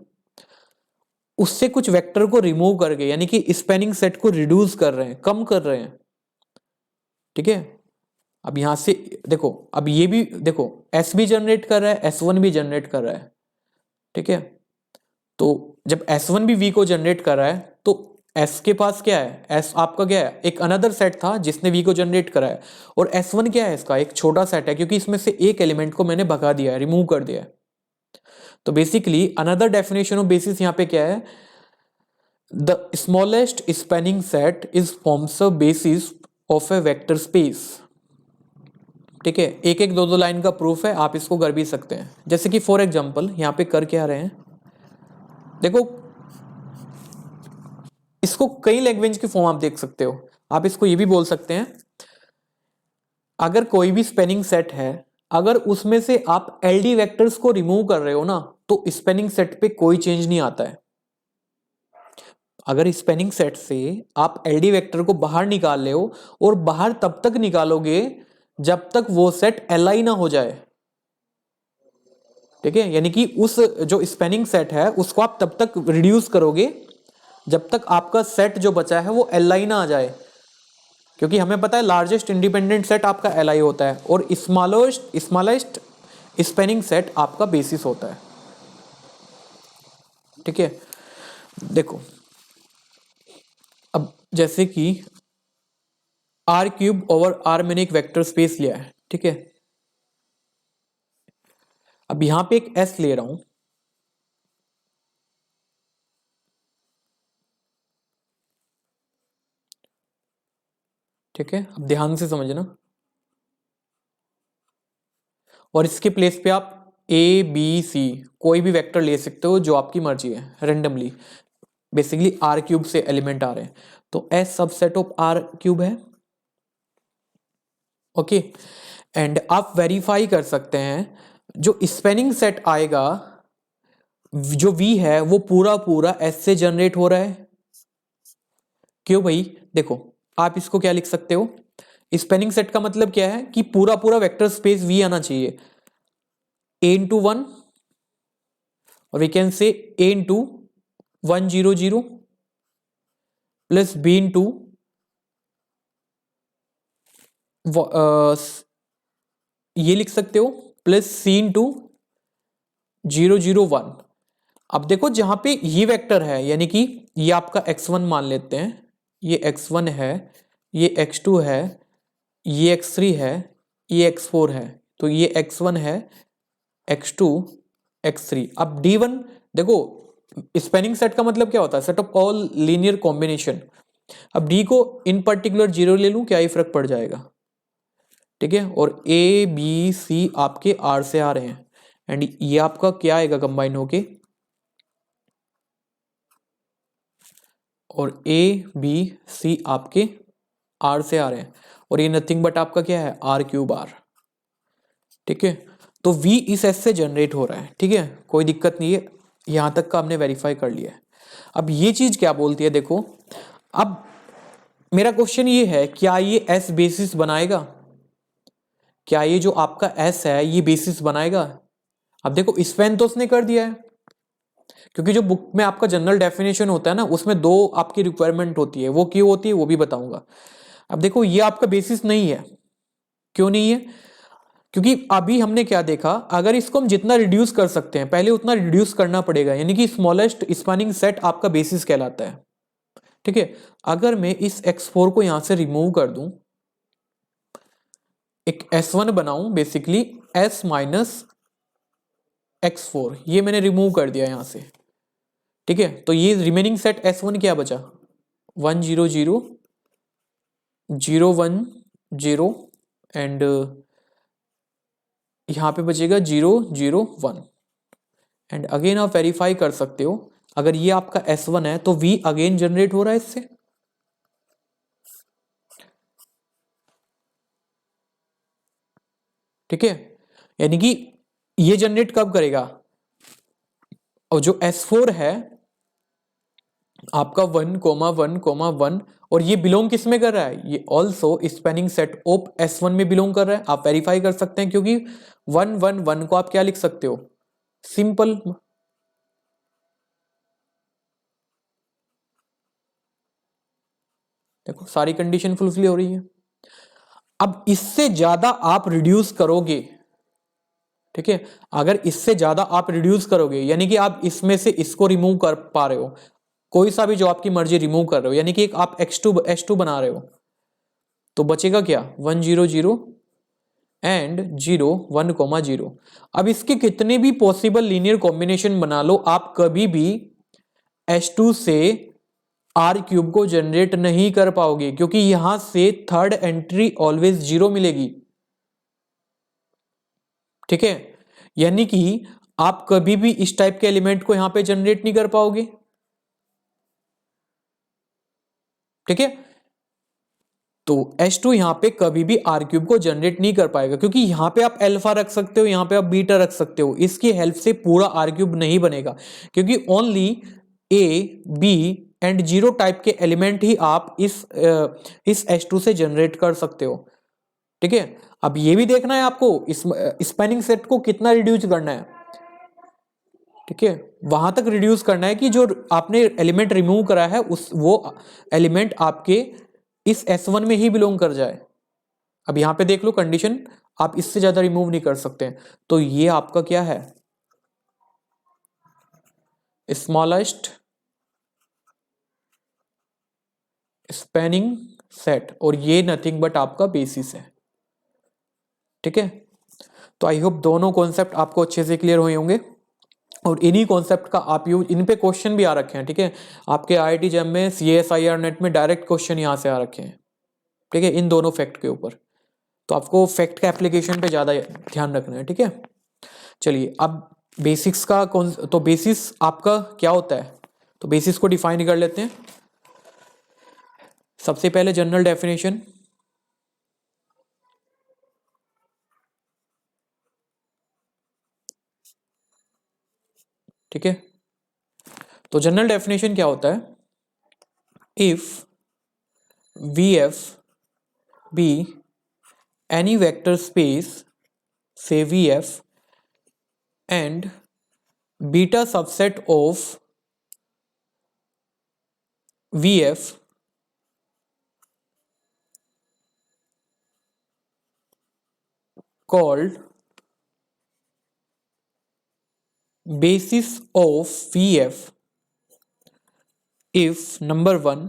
उससे कुछ वेक्टर को रिमूव करके, यानी कि स्पेनिंग सेट को रिड्यूस कर रहे हैं, कम कर रहे हैं। ठीक है, अब यहां से देखो, अब ये भी देखो S भी जनरेट कर रहा है, S1 भी जनरेट कर रहा है, ठीक है। तो जब S1 भी V को जनरेट कर रहा है तो S के पास क्या है, S आपका क्या है, एक अनदर सेट था जिसने V को जनरेट करा है, और S1 क्या है, इसका एक छोटा सेट है, क्योंकि इसमें से एक एलिमेंट को मैंने भगा दिया है, रिमूव कर दिया है। तो basically another definition of basis यहां पे क्या है, the smallest spanning set is forms a basis of A vector space. ठीक है, एक एक दो दो लाइन का प्रूफ है, आप इसको कर भी सकते हैं। जैसे कि फॉर एग्जांपल यहां पे कर क्या रहे हैं, देखो इसको कई लैंग्वेज की फॉर्म आप देख सकते हो। आप इसको ये भी बोल सकते हैं, अगर कोई भी स्पेनिंग सेट है, अगर उसमें से आप एलडी वेक्टर्स को रिमूव कर रहे हो ना, तो स्पेनिंग सेट पे कोई चेंज नहीं आता है। अगर स्पेनिंग सेट से आप एलडी वेक्टर को बाहर निकाल ले हो, और बाहर तब तक निकालोगे जब तक वो सेट एलाई ना हो जाए। ठीक है, यानी कि उस जो स्पेनिंग सेट है उसको आप तब तक रिड्यूस करोगे जब तक आपका सेट जो बचा है वो एलाई ना आ जाए, क्योंकि हमें पता है लार्जेस्ट इंडिपेंडेंट सेट आपका एलाई होता है, और स्मॉलेस्ट स्पेनिंग सेट आपका बेसिस होता है। ठीक है, देखो अब जैसे कि आर क्यूब ओवर आर मैंने एक वेक्टर स्पेस लिया है, ठीक है। अब यहां पे एक एस ले रहा हूं, ठीक है, अब ध्यान से समझना, और इसके प्लेस पे आप ए बी सी कोई भी वेक्टर ले सकते हो जो आपकी मर्जी है, रेंडमली। बेसिकली आर क्यूब से एलिमेंट आ रहे हैं, तो S subset of R cube है। ओके, एंड आप वेरीफाई कर सकते हैं, जो स्पेनिंग सेट आएगा, जो वी है वो पूरा पूरा एस से जनरेट हो रहा है। क्यों भाई, देखो आप इसको क्या लिख सकते हो, स्पेनिंग सेट का मतलब क्या है कि पूरा पूरा वेक्टर स्पेस वी आना चाहिए, ए इंटू वन, और we can say A into 1 0 0 plus B into ये लिख सकते हो प्लस सी इंटू 0 0 1। अब देखो जहां पे ये वेक्टर है, यानी कि ये आपका x1 मान लेते हैं, ये x1 है, ये x2 है, ये x3 है, ये x4 है, तो ये x1 है, x2, x3। अब d1 देखो, स्पेनिंग सेट का मतलब क्या होता है, set of all linear combination. अब d को इन पर्टिकुलर 0 ले लूं, क्या ही फर्क पड़ जाएगा। ठीक है, और ए बी सी आपके आर से आ रहे हैं, एंड ये आपका क्या आएगा कंबाइन होके, और ए बी सी आपके आर से आ रहे हैं, और ये नथिंग बट आपका क्या है, आर क्यूब आर। ठीक है, तो वी इस एस से जनरेट हो रहा है, ठीक है, कोई दिक्कत नहीं है, यहां तक का हमने वेरीफाई कर लिया है। अब ये चीज क्या बोलती है, देखो अब मेरा क्वेश्चन ये है, क्या ये एस बेसिस बनाएगा, क्या ये जो आपका एस है ये बेसिस बनाएगा। अब देखो स्पेन तो उसने कर दिया है, क्योंकि जो बुक में आपका जनरल डेफिनेशन होता है ना, उसमें दो आपकी रिक्वायरमेंट होती है, वो क्यों होती है वो भी बताऊंगा। अब देखो ये आपका बेसिस नहीं है, क्यों नहीं है, क्योंकि अभी हमने क्या देखा, अगर इसको हम जितना रिड्यूस कर सकते हैं पहले उतना रिड्यूस करना पड़ेगा, यानी कि स्मॉलेस्ट स्पैनिंग सेट आपका बेसिस कहलाता है। ठीक है, अगर मैं इस x4 को यहां से रिमूव कर दूं, एक s1 बनाऊं, बेसिकली s माइनस x4, ये मैंने रिमूव कर दिया यहां से। ठीक है, तो ये रिमेनिंग सेट s1 क्या बचा, 1 0 0 0 1 0, एंड यहां पे बचेगा 0 0 1। एंड अगेन आप वेरीफाई कर सकते हो, अगर ये आपका S1 है तो V अगेन जनरेट हो रहा है इससे। ठीक है, यानी कि ये जनरेट कब करेगा, और जो S4 है आपका 1 1 1, और ये बिलोंग किस में कर रहा है, ये also spanning set of S1 में बिलोंग कर रहा है। आप वेरीफाई कर सकते हैं, क्योंकि 1 1 1 को आप क्या लिख सकते हो, सिंपल। देखो सारी कंडीशन फुलफिल हो रही है। अब इससे ज्यादा आप रिड्यूस करोगे, ठीक है, अगर इससे ज्यादा आप रिड्यूस करोगे यानी कि आप इसमें से इसको रिमूव कर पा रहे हो, कोई सा भी जो आपकी मर्जी रिमूव कर रहे हो, यानी कि एक आप H2 बना रहे हो, तो बचेगा क्या 1 0 0 एंड 0 1 0। अब इसके कितने भी पॉसिबल लीनियर कॉम्बिनेशन बना लो, आप कभी भी H2 से R क्यूब को जनरेट नहीं कर पाओगे, क्योंकि यहां से थर्ड एंट्री ऑलवेज 0 मिलेगी, ठीक है, यानी कि आप कभी भी इस टाइप के एलिमेंट को यहां पे जनरेट नहीं कर पाओगे, ठीक है। तो H2 यहां पे कभी भी R क्यूब को जनरेट नहीं कर पाएगा, क्योंकि यहां पे आप अल्फा रख सकते हो, यहां पे आप बीटा रख सकते हो, इसकी हेल्प से पूरा R क्यूब नहीं बनेगा, क्योंकि only A B and 0 type के एलिमेंट ही आप इस H2 से जनरेट कर सकते हो, ठीक है। अब ये भी देखना है आपको इस स्पैनिंग सेट को कितना रिड्यूस करना है, ठीक है, वहां तक रिड्यूस करना है कि जो आपने एलिमेंट रिमूव करा है वो एलिमेंट आपके इस S1 में ही बिलोंग कर जाए। अब यहां पे देख लो कंडीशन, आप इससे ज्यादा रिमूव नहीं कर सकते, तो ये आपका क्या है स्मॉलेस्ट स्पैनिंग सेट, और ये नथिंग बट आपका बेसिस है, ठीक है। तो आई होप दोनों कॉन्सेप्ट आपको अच्छे से क्लियर हुए होंगे, और इन्हीं कॉन्सेप्ट का आप यूज, इन पे क्वेश्चन भी आ रखे हैं, ठीक है, आपके IIT जैम में CSIR नेट में डायरेक्ट क्वेश्चन यहां से आ रखे हैं, ठीक है, इन दोनों फैक्ट के ऊपर, तो आपको फैक्ट का एप्लीकेशन पे ज्यादा ध्यान रखना है, ठीक है। चलिए अब बेसिक्स का तो बेसिस आपका क्या होता है, तो बेसिस को डिफाइन कर लेते हैं। सबसे पहले जनरल डेफिनेशन, ठीक है, तो जनरल डेफिनेशन क्या होता है, if VF be any vector space, say VF, and beta subset of VF called basis of VF if number 1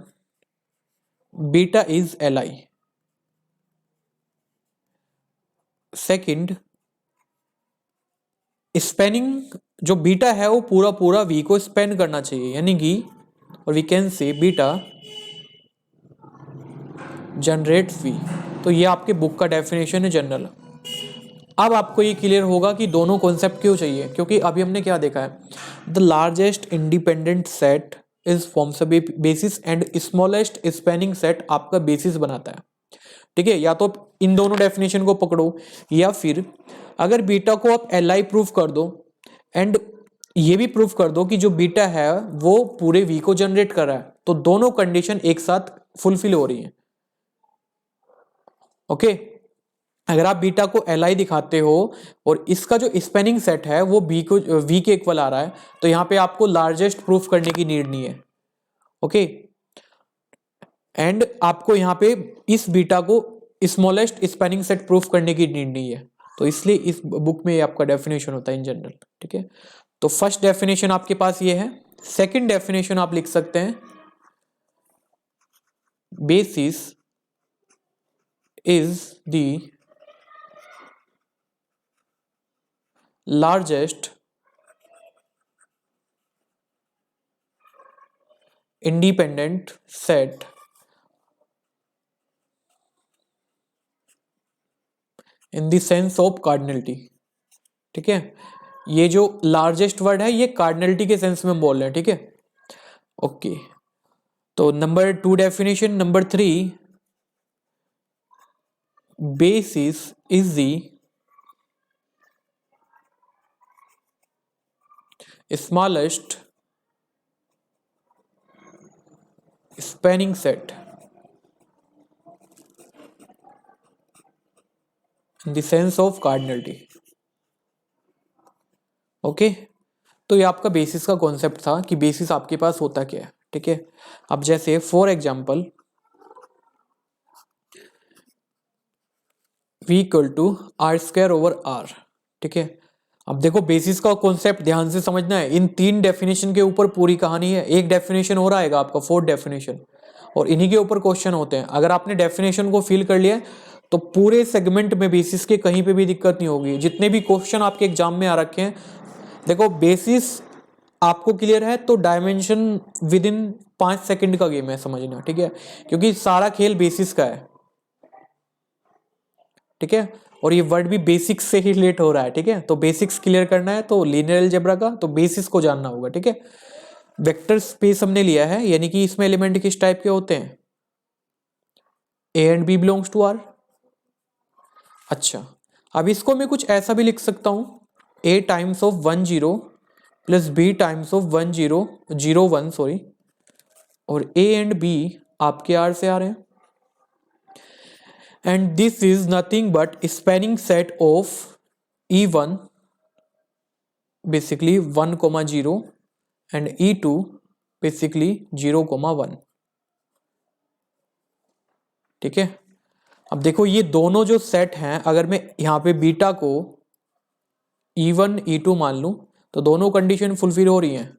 beta is Li, second spanning जो बीटा है वो पूरा पूरा V को स्पेन करना चाहिए, यानी कि और we can say beta generate V, तो ये आपके बुक का डेफिनेशन है जनरल। अब आपको ये क्लियर होगा कि दोनों कॉन्सेप्ट क्यों चाहिए, क्योंकि अभी हमने क्या देखा है, the largest independent set is forms a basis and smallest spanning set आपका बेसिस बनाता है, ठीक है। या तो इन दोनों डेफिनेशन को पकड़ो, या फिर अगर बीटा को आप Li प्रूफ कर दो एंड ये भी प्रूफ कर दो कि जो बीटा है वो पूरे V को जनरेट कर रहा है, तो दोनों कंडीशन एक साथ फुलफिल हो रही हैं, ओके। अगर आप बीटा को Li दिखाते हो और इसका जो स्पेनिंग सेट है वो V के इक्वल आ रहा है, तो यहां पे आपको लार्जेस्ट प्रूफ करने की नीड नहीं है, ओके। एंड आपको यहां पे इस बीटा को स्मॉलेस्ट स्पेनिंग सेट प्रूफ करने की नीड नहीं है, तो इसलिए इस बुक में आपका डेफिनेशन होता है इन जनरल, ठीक है। तो फर्स्ट डेफिनेशन आपके पास ये है। सेकंड डेफिनेशन आप लिख सकते हैं, basis is the largest independent set in the sense of cardinality, ठीक है। ये जो लार्जेस्ट वर्ड है ये कार्डिनलिटी के सेंस में बोल रहे हैं, ठीक है, ओके। तो number 2 definition, number 3 basis is the smallest spanning set in the sense of cardinality, okay. तो ये आपका बेसिस का कॉन्सेप्ट था कि बेसिस आपके पास होता क्या है, ठीक है। अब जैसे for example v equal to R square over R. ठीक है, अब देखो बेसिस का कॉन्सेप्ट ध्यान से समझना है। इन 3 डेफिनेशन के ऊपर पूरी कहानी है। एक डेफिनेशन हो रहा है आपका 4th डेफिनेशन, और इन्हीं के ऊपर क्वेश्चन होते हैं। अगर आपने डेफिनेशन को फिल कर लिया तो पूरे सेगमेंट में बेसिस के कहीं पे भी दिक्कत नहीं होगी। जितने भी क्वेश्चन आपके एग्जाम में आ रखे हैं, देखो बेसिस आपको क्लियर है तो डायमेंशन विद इन 5 सेकंड का गेम है, समझना। ठीक है, क्योंकि सारा खेल बेसिस का है। ठीक है, और ये वर्ड भी बेसिक्स से ही रिलेट हो रहा है। ठीक है, तो बेसिक्स क्लियर करना है तो लीनियर अलजेब्रा का तो बेसिस को जानना होगा। ठीक है, वेक्टर स्पेस हमने लिया है, यानी कि इसमें एलिमेंट किस टाइप के होते हैं, A and B belongs to R. अच्छा, अब इसको मैं कुछ ऐसा भी लिख सकता हूं, A times of 1 0 plus B times of 1 0 0 1 sorry, और ए एंड बी आपके आर से आ रहे हैं। And this is nothing but spanning set of E1 basically 1 0 and E2 basically 0 1। ठीक है, अब देखो ये दोनों जो सेट हैं, अगर मैं यहां पे बीटा को E1 E2 मान लूं तो दोनों कंडीशन फुलफिल हो रही हैं।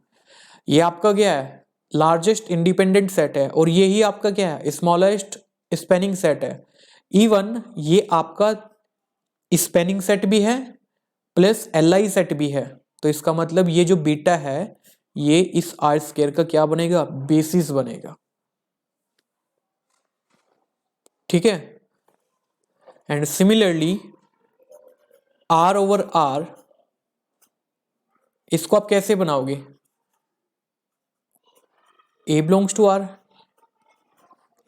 ये आपका क्या है, लार्जेस्ट इंडिपेंडेंट सेट है, और ये ही आपका क्या है, स्मॉलेस्ट स्पैनिंग सेट है। E1 ये आपका स्पैनिंग सेट भी है प्लस LI सेट भी है, तो इसका मतलब ये जो बीटा है ये इस आर स्क्वायर का क्या बनेगा, बेसिस बनेगा। ठीक है, and similarly R over R, इसको आप कैसे बनाओगे, ए बिलोंग्स टू आर,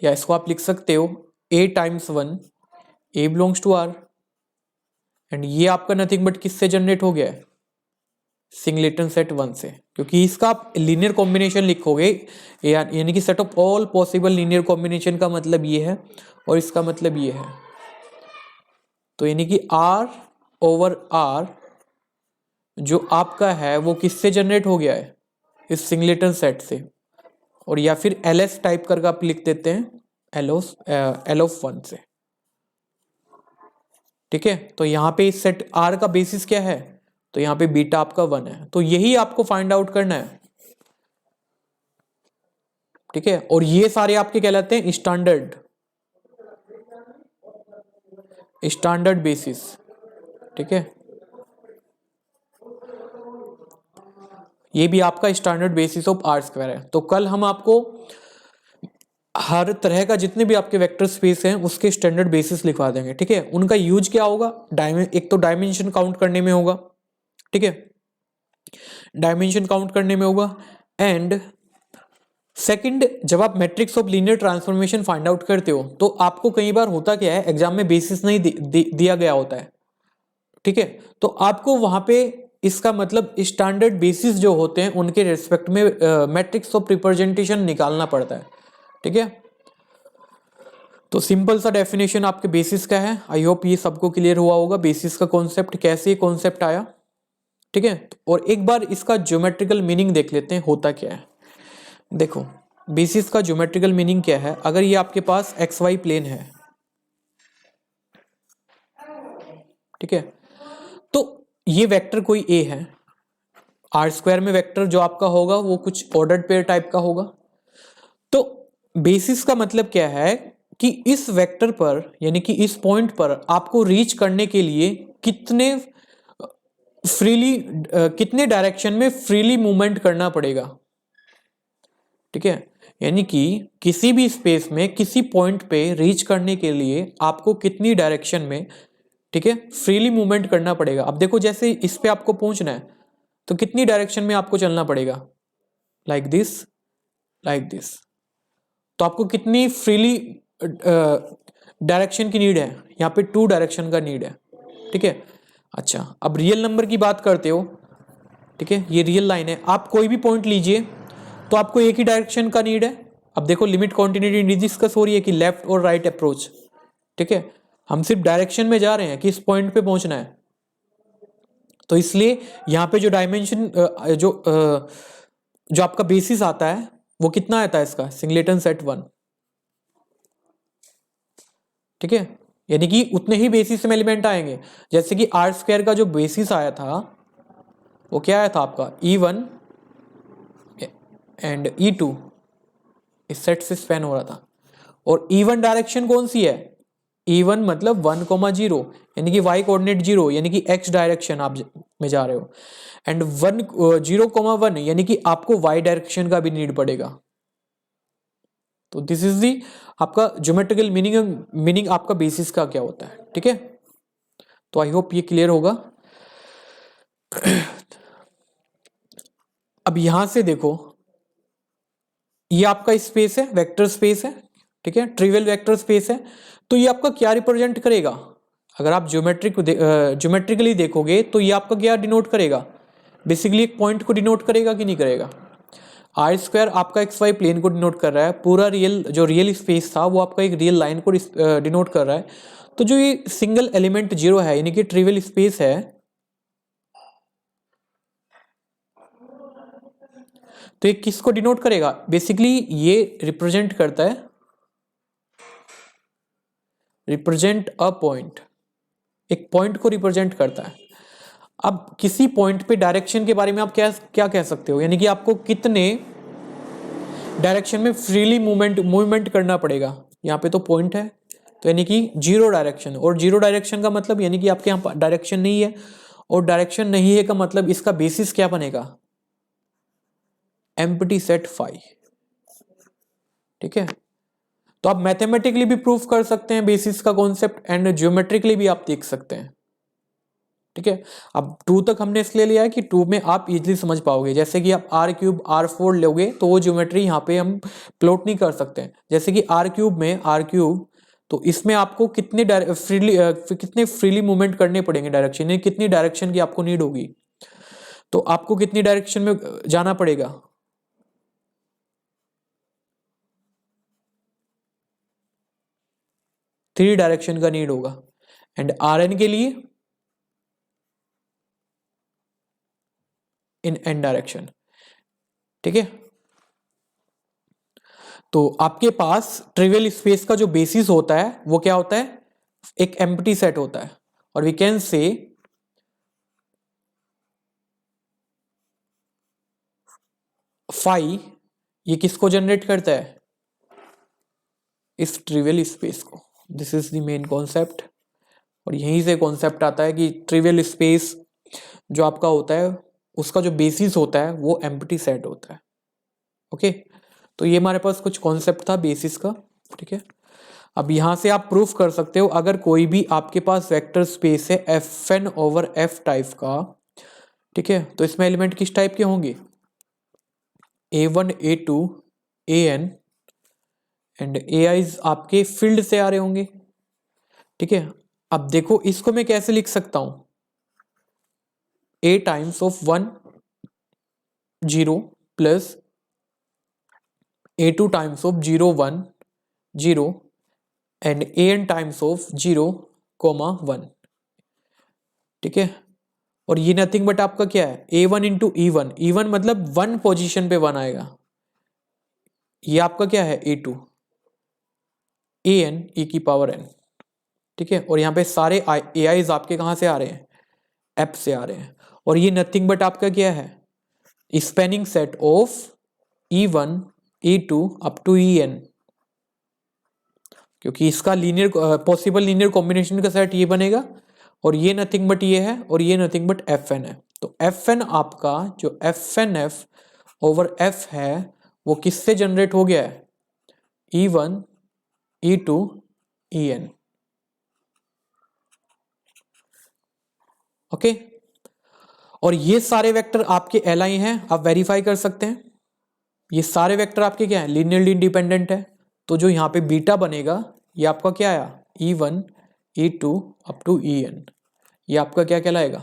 या इसको आप लिख सकते हो A times 1 A belongs to R, and ये आपका नथिंग बट किससे जनरेट हो गया है, सिंगलेटन सेट 1 से, क्योंकि इसका आप लीनियर कॉम्बिनेशन लिखोगे, यानी कि set of all possible linear combination का मतलब ये है, और इसका मतलब ये है। तो यानी कि आर ओवर आर जो आपका है वो किससे जनरेट हो गया है, इस सिंगलेटन सेट से, और या फिर LS टाइप करके आप लिख देते हैं एल ऑफ 1 से। ठीक है, तो यहां पे इस सेट आर का बेसिस क्या है, तो यहां पे बीटा आपका 1 है, तो यही आपको फाइंड आउट करना है। ठीक है, और ये सारे आपके कहलाते हैं स्टैंडर्ड बेसिस। ठीक है, ये भी आपका standard basis of R square है। तो कल हम आपको हर तरह का जितने भी आपके वेक्टर स्पेस हैं उसके स्टैंडर्ड बेसिस लिखवा देंगे। ठीक है, उनका यूज क्या होगा, एक तो डायमेंशन काउंट करने में होगा। ठीक है, डायमेंशन काउंट करने में होगा, एंड सेकंड, जब आप matrix of linear transformation find out करते हो तो आपको कई बार होता क्या है, एग्जाम में बेसिस नहीं दिया गया होता है। ठीक है, तो आपको वहां पे इसका मतलब स्टैंडर्ड बेसिस जो होते हैं उनके रेस्पेक्ट में मैट्रिक्स ऑफ रिप्रेजेंटेशन निकालना पड़ता है। ठीक है, तो सिंपल सा डेफिनेशन आपके बेसिस का है। आई होप ये सबको क्लियर हुआ होगा बेसिस का कॉन्सेप्ट, कैसे कॉन्सेप्ट आया। ठीक है, और एक बार इसका ज्योमेट्रिकल मीनिंग देख लेते हैं होता क्या है। देखो बेसिस का ज्योमेट्रिकल मीनिंग क्या है, अगर ये आपके पास XY प्लेन है, ठीक है, तो ये वेक्टर कोई A है, आर स्क्वायर में वेक्टर जो आपका होगा वो कुछ ऑर्डर्ड पेयर टाइप का होगा। तो बेसिस का मतलब क्या है कि इस वेक्टर पर यानी कि इस पॉइंट पर आपको रीच करने के लिए कितने डायरेक्शन में फ्रीली मूवमेंट करना पड़ेगा। ठीक है, यानी कि किसी भी स्पेस में किसी पॉइंट पे रीच करने के लिए आपको कितनी डायरेक्शन में, ठीक है, फ्रीली मूवमेंट करना पड़ेगा। अब देखो जैसे इस पे आपको पहुंचना है तो कितनी डायरेक्शन में आपको चलना पड़ेगा, लाइक दिस, लाइक दिस, तो आपको कितनी फ्रीली डायरेक्शन की नीड है, यहाँ पे 2 डायरेक्शन का नीड है। ठीक है, अच्छा अब रियल नंबर की बात करते हो। ठीक है, ये रियल लाइन है, आप कोई भी पॉइंट लीजिए तो आपको एक ही डायरेक्शन का नीड है। अब देखो लिमिट कॉन्टिन्यूटी डिस्कस हो रही है कि लेफ्ट और राइट अप्रोच। ठीक है, हम सिर्फ डायरेक्शन में जा रहे हैं कि इस पॉइंट पे पहुंचना है, तो इसलिए यहां पे जो डायमेंशन जो आपका बेसिस आता है वो कितना आता है इसका, सिंगलेटन सेट 1। ठीक है, यानी कि उतने ही बेसिस में एलिमेंट आएंगे। जैसे कि आर स्क्वायर का जो बेसिस आया था वो क्या आया था आपका E1 एंड E2, इस सेट से स्पैन हो रहा था। और E1 डायरेक्शन कौन सी है, E1 मतलब 1,0, यानी कि y कोऑर्डिनेट 0, यानी कि x डायरेक्शन आप में जा रहे हो। एंड 0,1 यानी कि आपको y डायरेक्शन का भी नीड पड़ेगा। तो दिस इज दी आपका ज्योमेट्रिकल मीनिंग आपका बेसिस का क्या होता है। ठीक है, तो आई होप ये क्लियर होगा। अब यहां से देखो, ये आपका स्पेस है, वेक्टर स्पेस है। ठीक है, ट्रिवियल वेक्टर स्पेस है। तो ये आपका क्या रिप्रेजेंट करेगा, अगर आप ज्योमेट्रिकली देखोगे तो ये आपका क्या डिनोट करेगा, बेसिकली एक पॉइंट को डिनोट करेगा कि नहीं करेगा। आर स्क्वायर आपका एक्स वाई प्लेन को डिनोट कर रहा है, पूरा रियल स्पेस था वो आपका एक रियल लाइन को डिनोट कर रहा है। तो जो ये सिंगल एलिमेंट जीरो है यानी कि ट्रिवियल स्पेस है, तो ये किसको डिनोट करेगा, बेसिकली ये रिप्रेजेंट करता है, रिप्रेजेंट अ पॉइंट, एक पॉइंट को रिप्रेजेंट करता है। अब किसी पॉइंट पे डायरेक्शन के बारे में आप क्या क्या कह सकते हो, यानी कि आपको कितने डायरेक्शन में फ्रीली मूवमेंट करना पड़ेगा। यहाँ पे तो पॉइंट है, तो यानी कि जीरो डायरेक्शन, और जीरो डायरेक्शन का मतलब यानी कि आपके यहाँ डायरेक्शन नहीं है, और डायरेक्शन नहीं है का मतलब इसका बेसिस क्या बनेगा, एम्प्टी सेट फाई। ठीक है, तो आप मैथमेटिकली भी प्रूफ कर सकते हैं बेसिस का कॉन्सेप्ट, एंड ज्योमेट्रिकली भी आप देख सकते हैं। ठीक है, अब 2 तक हमने इसलिए लिया है कि 2 में आप इजीली समझ पाओगे। जैसे कि आप R³ R4 लोगे तो वो ज्योमेट्री यहाँ पे हम प्लॉट नहीं कर सकते हैं। जैसे कि R³ तो इसमें आपको कितने फ्रीली मूवमेंट करने पड़ेंगे डायरेक्शन, कितनी डायरेक्शन की आपको नीड होगी, तो आपको कितनी डायरेक्शन में जाना पड़ेगा, थ्री डायरेक्शन का नीड होगा। एंड Rn के लिए इन एन डायरेक्शन। ठीक है, तो आपके पास ट्रिवियल स्पेस का जो बेसिस होता है वो क्या होता है, एक एम्प्टी सेट होता है, और वी कैन से फाई ये किसको जनरेट करता है, इस ट्रिवियल स्पेस को। This is the main concept, और यहीं से कॉन्सेप्ट आता है कि ट्रिवियल स्पेस जो आपका होता है उसका जो बेसिस होता है वो एम्प्टी सेट होता है। ओके, तो ये हमारे पास कुछ कॉन्सेप्ट था बेसिस का। ठीक है, अब यहां से आप प्रूफ कर सकते हो, अगर कोई भी आपके पास वेक्टर स्पेस है Fn ओवर F टाइप का, ठीक है, तो इसमें एलिमेंट किस टाइप के होंगे, A1 A2 AN and AIs आपके फील्ड से आ रहे होंगे। ठीक है, अब देखो इसको मैं कैसे लिख सकता हूं, A times of 1 0 plus A2 times of 0 1 0 and AN times of 0 1। ठीक है, और ये नथिंग बट आपका क्या है, A1 इंटू E1, E1 मतलब 1 पोजीशन पे 1 आएगा, ये आपका क्या है A2 AN e की पावर n। ठीक है, और यहाँ पे सारे AIs आपके कहाँ से आ रहे हैं, F से आ रहे हैं, और ये नथिंग बट आपका क्या है, spanning set of E1 E2 up to EN, क्योंकि इसका लीनियर पॉसिबल लीनियर कॉम्बिनेशन का सेट ये बनेगा, और ये नथिंग बट ये है, और ये नथिंग बट Fn है। तो Fn आपका जो FnF ओवर F है वो किससे जनरेट हो गया है, E1 E2 En। ओके, और ये सारे वेक्टर आपके Li हैं, आप वेरीफाई कर सकते हैं, ये सारे वेक्टर आपके क्या हैं, लीनियरली इंडिपेंडेंट है। तो जो यहाँ पे बीटा बनेगा ये आपका क्या आया, E1 E2 up to En, ये आपका क्या कहलाएगा,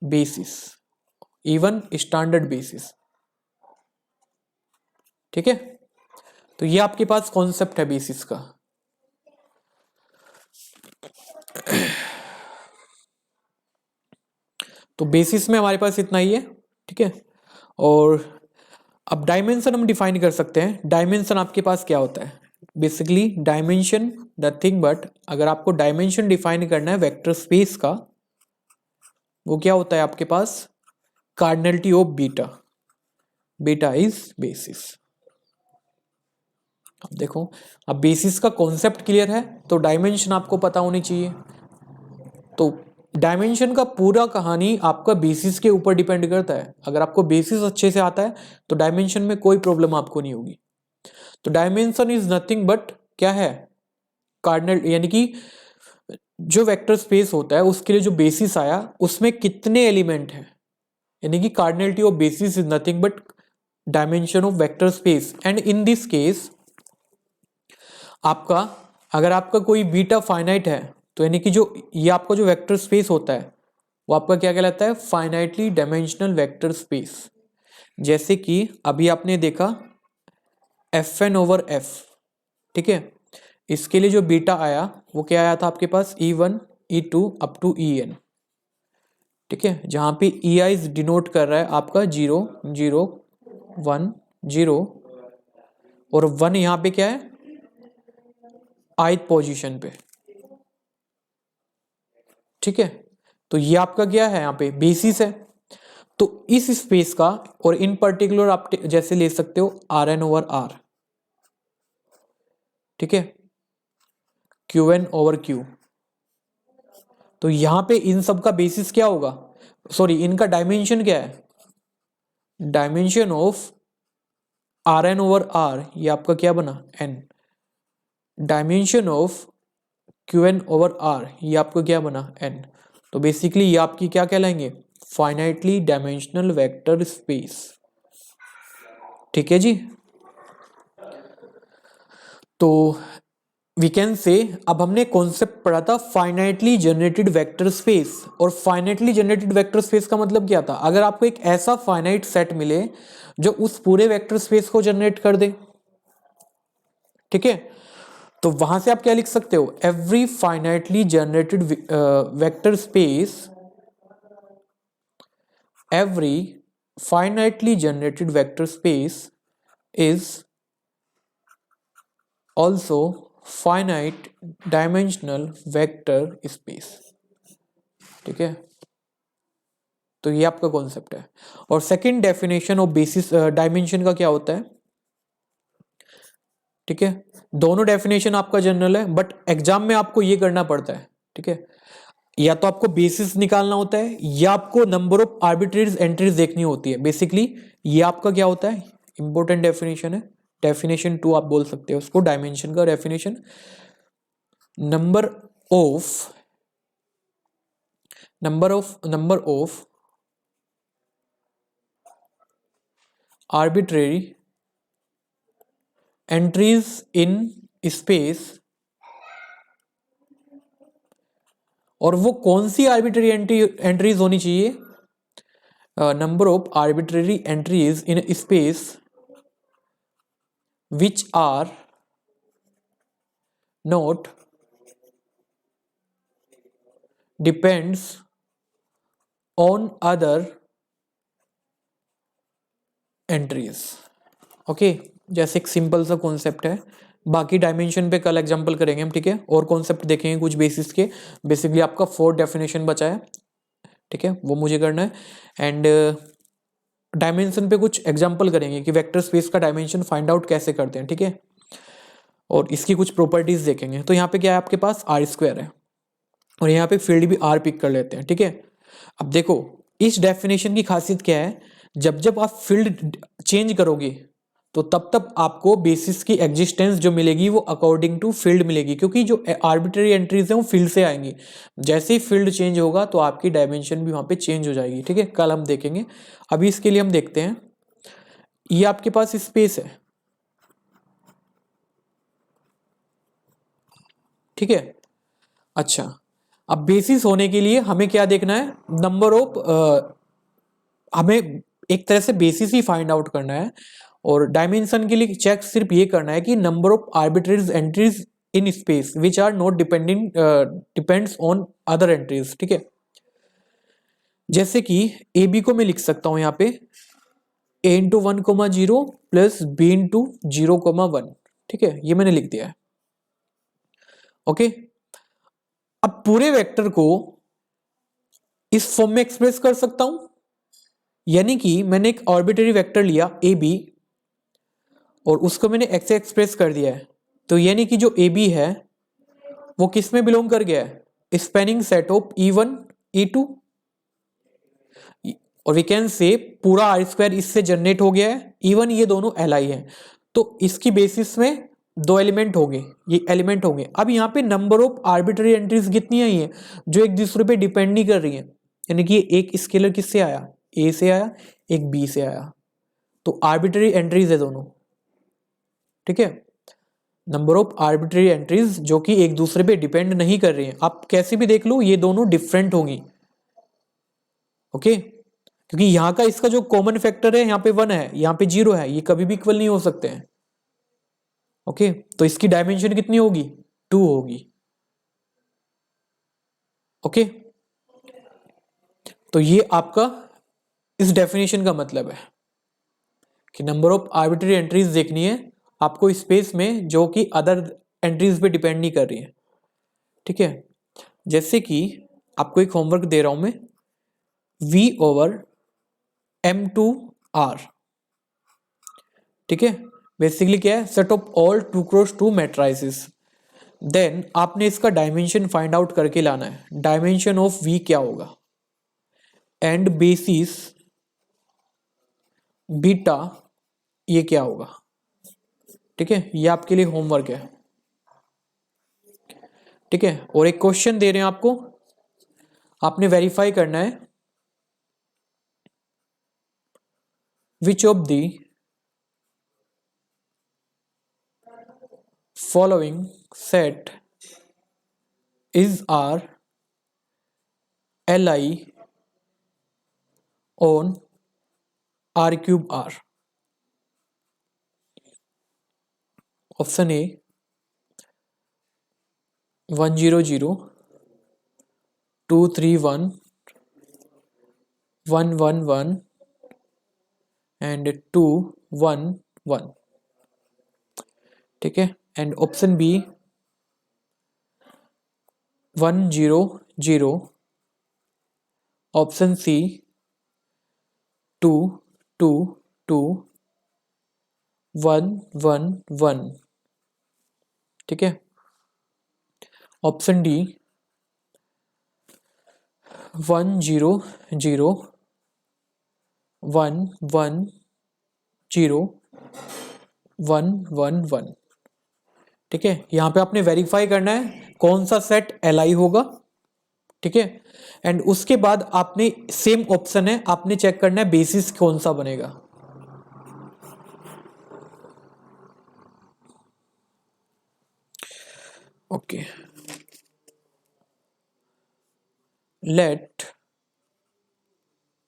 बेसिस, E1 स्टैंडर्ड बेसिस। ठीक है, तो ये आपके पास कॉन्सेप्ट है बेसिस का। तो बेसिस में हमारे पास इतना ही है। ठीक है, और अब डायमेंशन हम डिफाइन कर सकते हैं। डायमेंशन आपके पास क्या होता है, बेसिकली डायमेंशन नथिंग बट, अगर आपको डायमेंशन डिफाइन करना है वेक्टर स्पेस का, वो क्या होता है आपके पास, cardinality of beta, beta is basis. अब देखो, अब बेसिस का कॉन्सेप्ट क्लियर है तो डायमेंशन आपको पता होनी चाहिए। तो डायमेंशन का पूरा कहानी आपका बेसिस के ऊपर डिपेंड करता है। अगर आपको बेसिस अच्छे से आता है तो डायमेंशन में कोई प्रॉब्लम आपको नहीं होगी। तो डायमेंशन इज नथिंग बट क्या है, कार्डिनल, यानी कि जो वेक्टर स्पेस होता है उसके लिए जो बेसिस आया उसमें कितने एलिमेंट हैं, यानी कि cardinality of basis is nothing but dimension of vector space. And in this case आपका, अगर आपका कोई बीटा फाइनाइट है तो यानी कि जो ये आपका जो वेक्टर स्पेस होता है वो आपका क्या कहलाता है, फाइनाइटली डायमेंशनल वेक्टर स्पेस। जैसे कि अभी आपने देखा Fn/F, ठीक है, इसके लिए जो बीटा आया वो क्या आया था आपके पास, E1 E2 up to En, ठीक है, जहां पे EI डिनोट कर रहा है आपका 0 0 1 0 और 1 यहां पे क्या है, ith पोजीशन पे, ठीक है। तो ये आपका क्या है, यहाँ पे बेसिस है। तो इस स्पेस का, और इन पर्टिकुलर आप जैसे ले सकते हो Rn/R, ठीक है, Qn/Q। तो यहां पे इन सब का बेसिस क्या होगा, सॉरी इनका डायमेंशन क्या है, डायमेंशन ऑफ Rn/R, ये आपका क्या बना n, डायमेंशन ऑफ Qn/R, ये आपका क्या बना n। तो बेसिकली ये आपकी क्या कहलाएंगे, फाइनाइटली डायमेंशनल वेक्टर स्पेस, ठीक है जी। तो वी कैन से, अब हमने कॉन्सेप्ट पढ़ा था फाइनाइटली जनरेटेड वेक्टर स्पेस, और फाइनाइटली जनरेटेड वेक्टर स्पेस का मतलब क्या था, अगर आपको एक ऐसा फाइनाइट सेट मिले जो उस पूरे वेक्टर स्पेस को जनरेट कर दे, ठीक है, तो वहां से आप क्या लिख सकते हो, every finitely generated vector space, every finitely generated vector space is also finite dimensional vector space, ठीक है। तो ये आपका कॉन्सेप्ट है। और second definition of basis dimension का क्या होता है, ठीक है, दोनों डेफिनेशन आपका जनरल है बट एग्जाम में आपको ये करना पड़ता है, ठीक है, या तो आपको बेसिस निकालना होता है या आपको नंबर ऑफ आर्बिट्रेरी एंट्रीज देखनी होती है। बेसिकली ये आपका क्या होता है, इंपॉर्टेंट डेफिनेशन है, डेफिनेशन 2 आप बोल सकते हो उसको, डायमेंशन का definition, number of arbitrary entries in space, और वो कौन सी आर्बिट्रेरी एंट्रीज होनी चाहिए, number of arbitrary entries in space which are not depends on other entries. Okay, जैसे एक सिंपल सा कॉन्सेप्ट है, बाकी डायमेंशन पे कल एग्जांपल करेंगे हम, ठीक है, और कॉन्सेप्ट देखेंगे कुछ बेसिस के। बेसिकली आपका 4 डेफिनेशन बचा है, ठीक है, वो मुझे करना है। एंड डायमेंशन पे कुछ एग्जांपल करेंगे कि वेक्टर स्पेस का डायमेंशन फाइंड आउट कैसे करते हैं, ठीक है, और इसकी कुछ प्रॉपर्टीज देखेंगे। तो यहाँ पे क्या है आपके पास R² है, और यहाँ पे फील्ड भी R पिक कर लेते हैं, ठीक है। अब देखो इस डेफिनेशन की खासियत क्या है, जब जब आप फील्ड चेंज करोगे तो तब तब आपको बेसिस की एग्जिस्टेंस जो मिलेगी वो अकॉर्डिंग टू फील्ड मिलेगी, क्योंकि जो आर्बिट्रेरी एंट्रीज हैं वो फील्ड से आएंगी। जैसे ही फील्ड चेंज होगा तो आपकी डायमेंशन भी वहां पे चेंज हो जाएगी, ठीक है, कल हम देखेंगे। अभी इसके लिए हम देखते हैं, ये आपके पास स्पेस है, ठीक है। अच्छा, अब बेसिस होने के लिए हमें क्या देखना है, नंबर ऑफ, हमें एक तरह से बेसिस ही फाइंड आउट करना है, और डायमेंशन के लिए चेक सिर्फ ये करना है कि number of arbitrary entries in space which are not depends on other entries, ठीक है। जैसे कि ए बी को मैं लिख सकता हूं यहाँ पे a × 1, 0 प्लस b × 0, 1, ठीक है, ये मैंने लिख दिया है। ओके, अब पूरे वेक्टर को इस फॉर्म में एक्सप्रेस कर सकता हूं, यानी कि मैंने एक आर्बिट्रेरी वेक्टर लिया ए बी और उसको मैंने एक्स से एक्सप्रेस कर दिया है, तो यानी कि जो ए बी है वो किस में बिलोंग कर गया है, spanning set of E1 E2, और वी कैन से पूरा आर स्क्वायर इससे जनरेट हो गया है, इवन ये दोनों एलआई है, तो इसकी बेसिस में दो एलिमेंट होंगे, ये एलिमेंट होंगे। अब यहाँ पे नंबर ऑफ आर्बिट्ररी एंट्रीज कितनी आई है जो एक दूसरे पे डिपेंड नहीं कर रही है, यानी कि एक स्केलर किससे आया, ए से आया, एक बी से आया, तो आर्बिट्ररी एंट्रीज है दोनों। ठीक है, नंबर ऑफ आर्बिट्ररी एंट्रीज जो कि एक दूसरे पे डिपेंड नहीं कर रही हैं, आप कैसे भी देख लो ये दोनों डिफरेंट होंगी। ओके, क्योंकि यहां का इसका जो कॉमन फैक्टर है यहाँ पे 1 है, यहाँ पे 0 है, ये कभी भी इक्वल नहीं हो सकते हैं। ओके, तो इसकी डायमेंशन कितनी होगी, 2 होगी। ओके, तो ये आपका इस डेफिनेशन का मतलब है कि नंबर ऑफ आर्बिट्ररी एंट्रीज देखनी है आपको स्पेस में जो कि अदर एंट्रीज पे डिपेंड नहीं कर रही है। ठीक है, जैसे कि आपको एक होमवर्क दे रहा हूं मैं, V/M2R। ठीक है, बेसिकली क्या है, set of all 2x2 matrices. Then आपने इसका डायमेंशन फाइंड आउट करके लाना है, डायमेंशन ऑफ V क्या होगा, एंड बेसिस बीटा ये क्या होगा। ठीक है, ये आपके लिए होमवर्क है। ठीक है, और एक क्वेश्चन दे रहे हैं आपको, आपने वेरीफाई करना है which of the following set is R Li on R cube R। Option A 100 231 111 and 211। ठीक है, and option B 100, option C 222 111। ठीक है, ऑप्शन डी 100 110 111। ठीक है, यहां पे आपने वेरीफाई करना है कौन सा सेट Li होगा। ठीक है, एंड उसके बाद आपने सेम ऑप्शन है, आपने चेक करना है बेसिस कौन सा बनेगा। Okay, let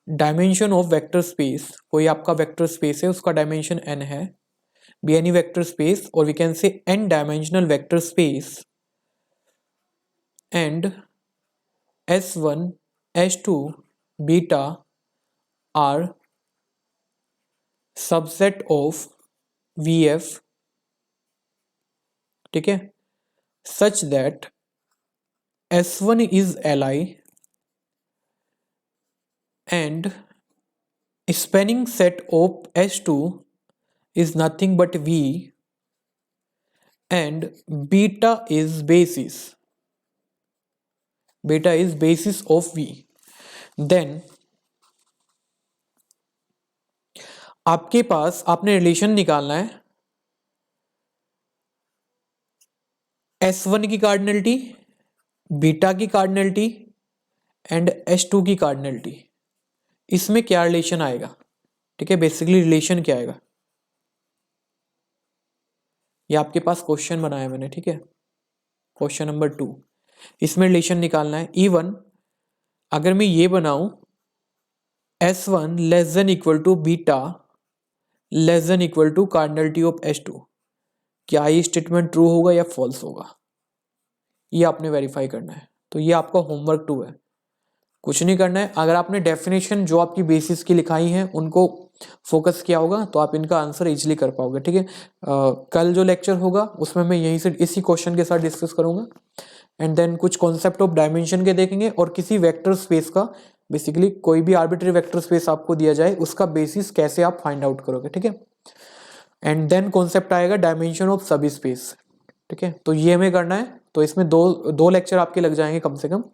dimension of vector space, कोई आपका वेक्टर स्पेस है उसका डायमेंशन n है, बी एनी वेक्टर स्पेस, और we can say n dimensional vector space and S1 S2 beta are subset of VF। ठीक है, such that S1 is Li and spanning set of S2 is nothing but V and beta is basis of V। then आपके पास आपने relation निकालना है S1 की cardinality, beta की cardinality and S2 की cardinality, इसमें क्या रिलेशन आएगा। ठीक है, बेसिकली रिलेशन क्या आएगा, ये आपके पास क्वेश्चन बनाया मैंने। ठीक है, क्वेश्चन नंबर 2, इसमें रिलेशन निकालना है। E1 अगर मैं ये बनाऊं S1 less than equal to beta less than equal to cardinality of S2, क्या ये स्टेटमेंट ट्रू होगा या फॉल्स होगा, ये आपने वेरीफाई करना है। तो ये आपका होमवर्क 2 है, कुछ नहीं करना है। अगर आपने डेफिनेशन जो आपकी बेसिस की लिखाई है उनको फोकस किया होगा तो आप इनका आंसर इजीली कर पाओगे, ठीक है। कल जो लेक्चर होगा उसमें मैं यहीं से इसी क्वेश्चन के साथ डिस्कस करूंगा, एंड देन कुछ कॉन्सेप्ट ऑफ डायमेंशन के देखेंगे, और किसी वेक्टर स्पेस का, बेसिकली कोई भी आर्बिट्री वेक्टर स्पेस आपको दिया जाए उसका बेसिस कैसे आप फाइंड आउट करोगे, ठीक है। एंड देन कॉन्सेप्ट आएगा डायमेंशन ऑफ सब स्पेस, ठीक है। तो ये हमें करना है, तो इसमें दो लेक्चर आपके लग जाएंगे कम से कम।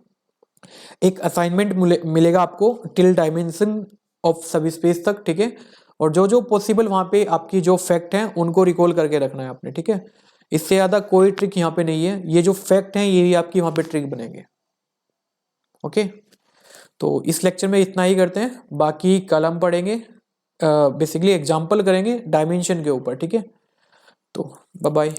एक असाइनमेंट मिलेगा आपको टिल डायमेंशन ऑफ सब स्पेस तक, ठीक है। और जो जो पॉसिबल वहां पे आपकी जो फैक्ट हैं उनको रिकॉल करके रखना है आपने, ठीक है। इससे ज्यादा कोई ट्रिक यहाँ पे नहीं है, ये जो फैक्ट हैं ये ही आपकी वहां पे ट्रिक बनेंगे। ओके, तो इस लेक्चर में इतना ही करते हैं, बाकी कल हम पढ़ेंगे, बेसिकली एग्जाम्पल करेंगे डायमेंशन के ऊपर, ठीक है। तो बाय बाय।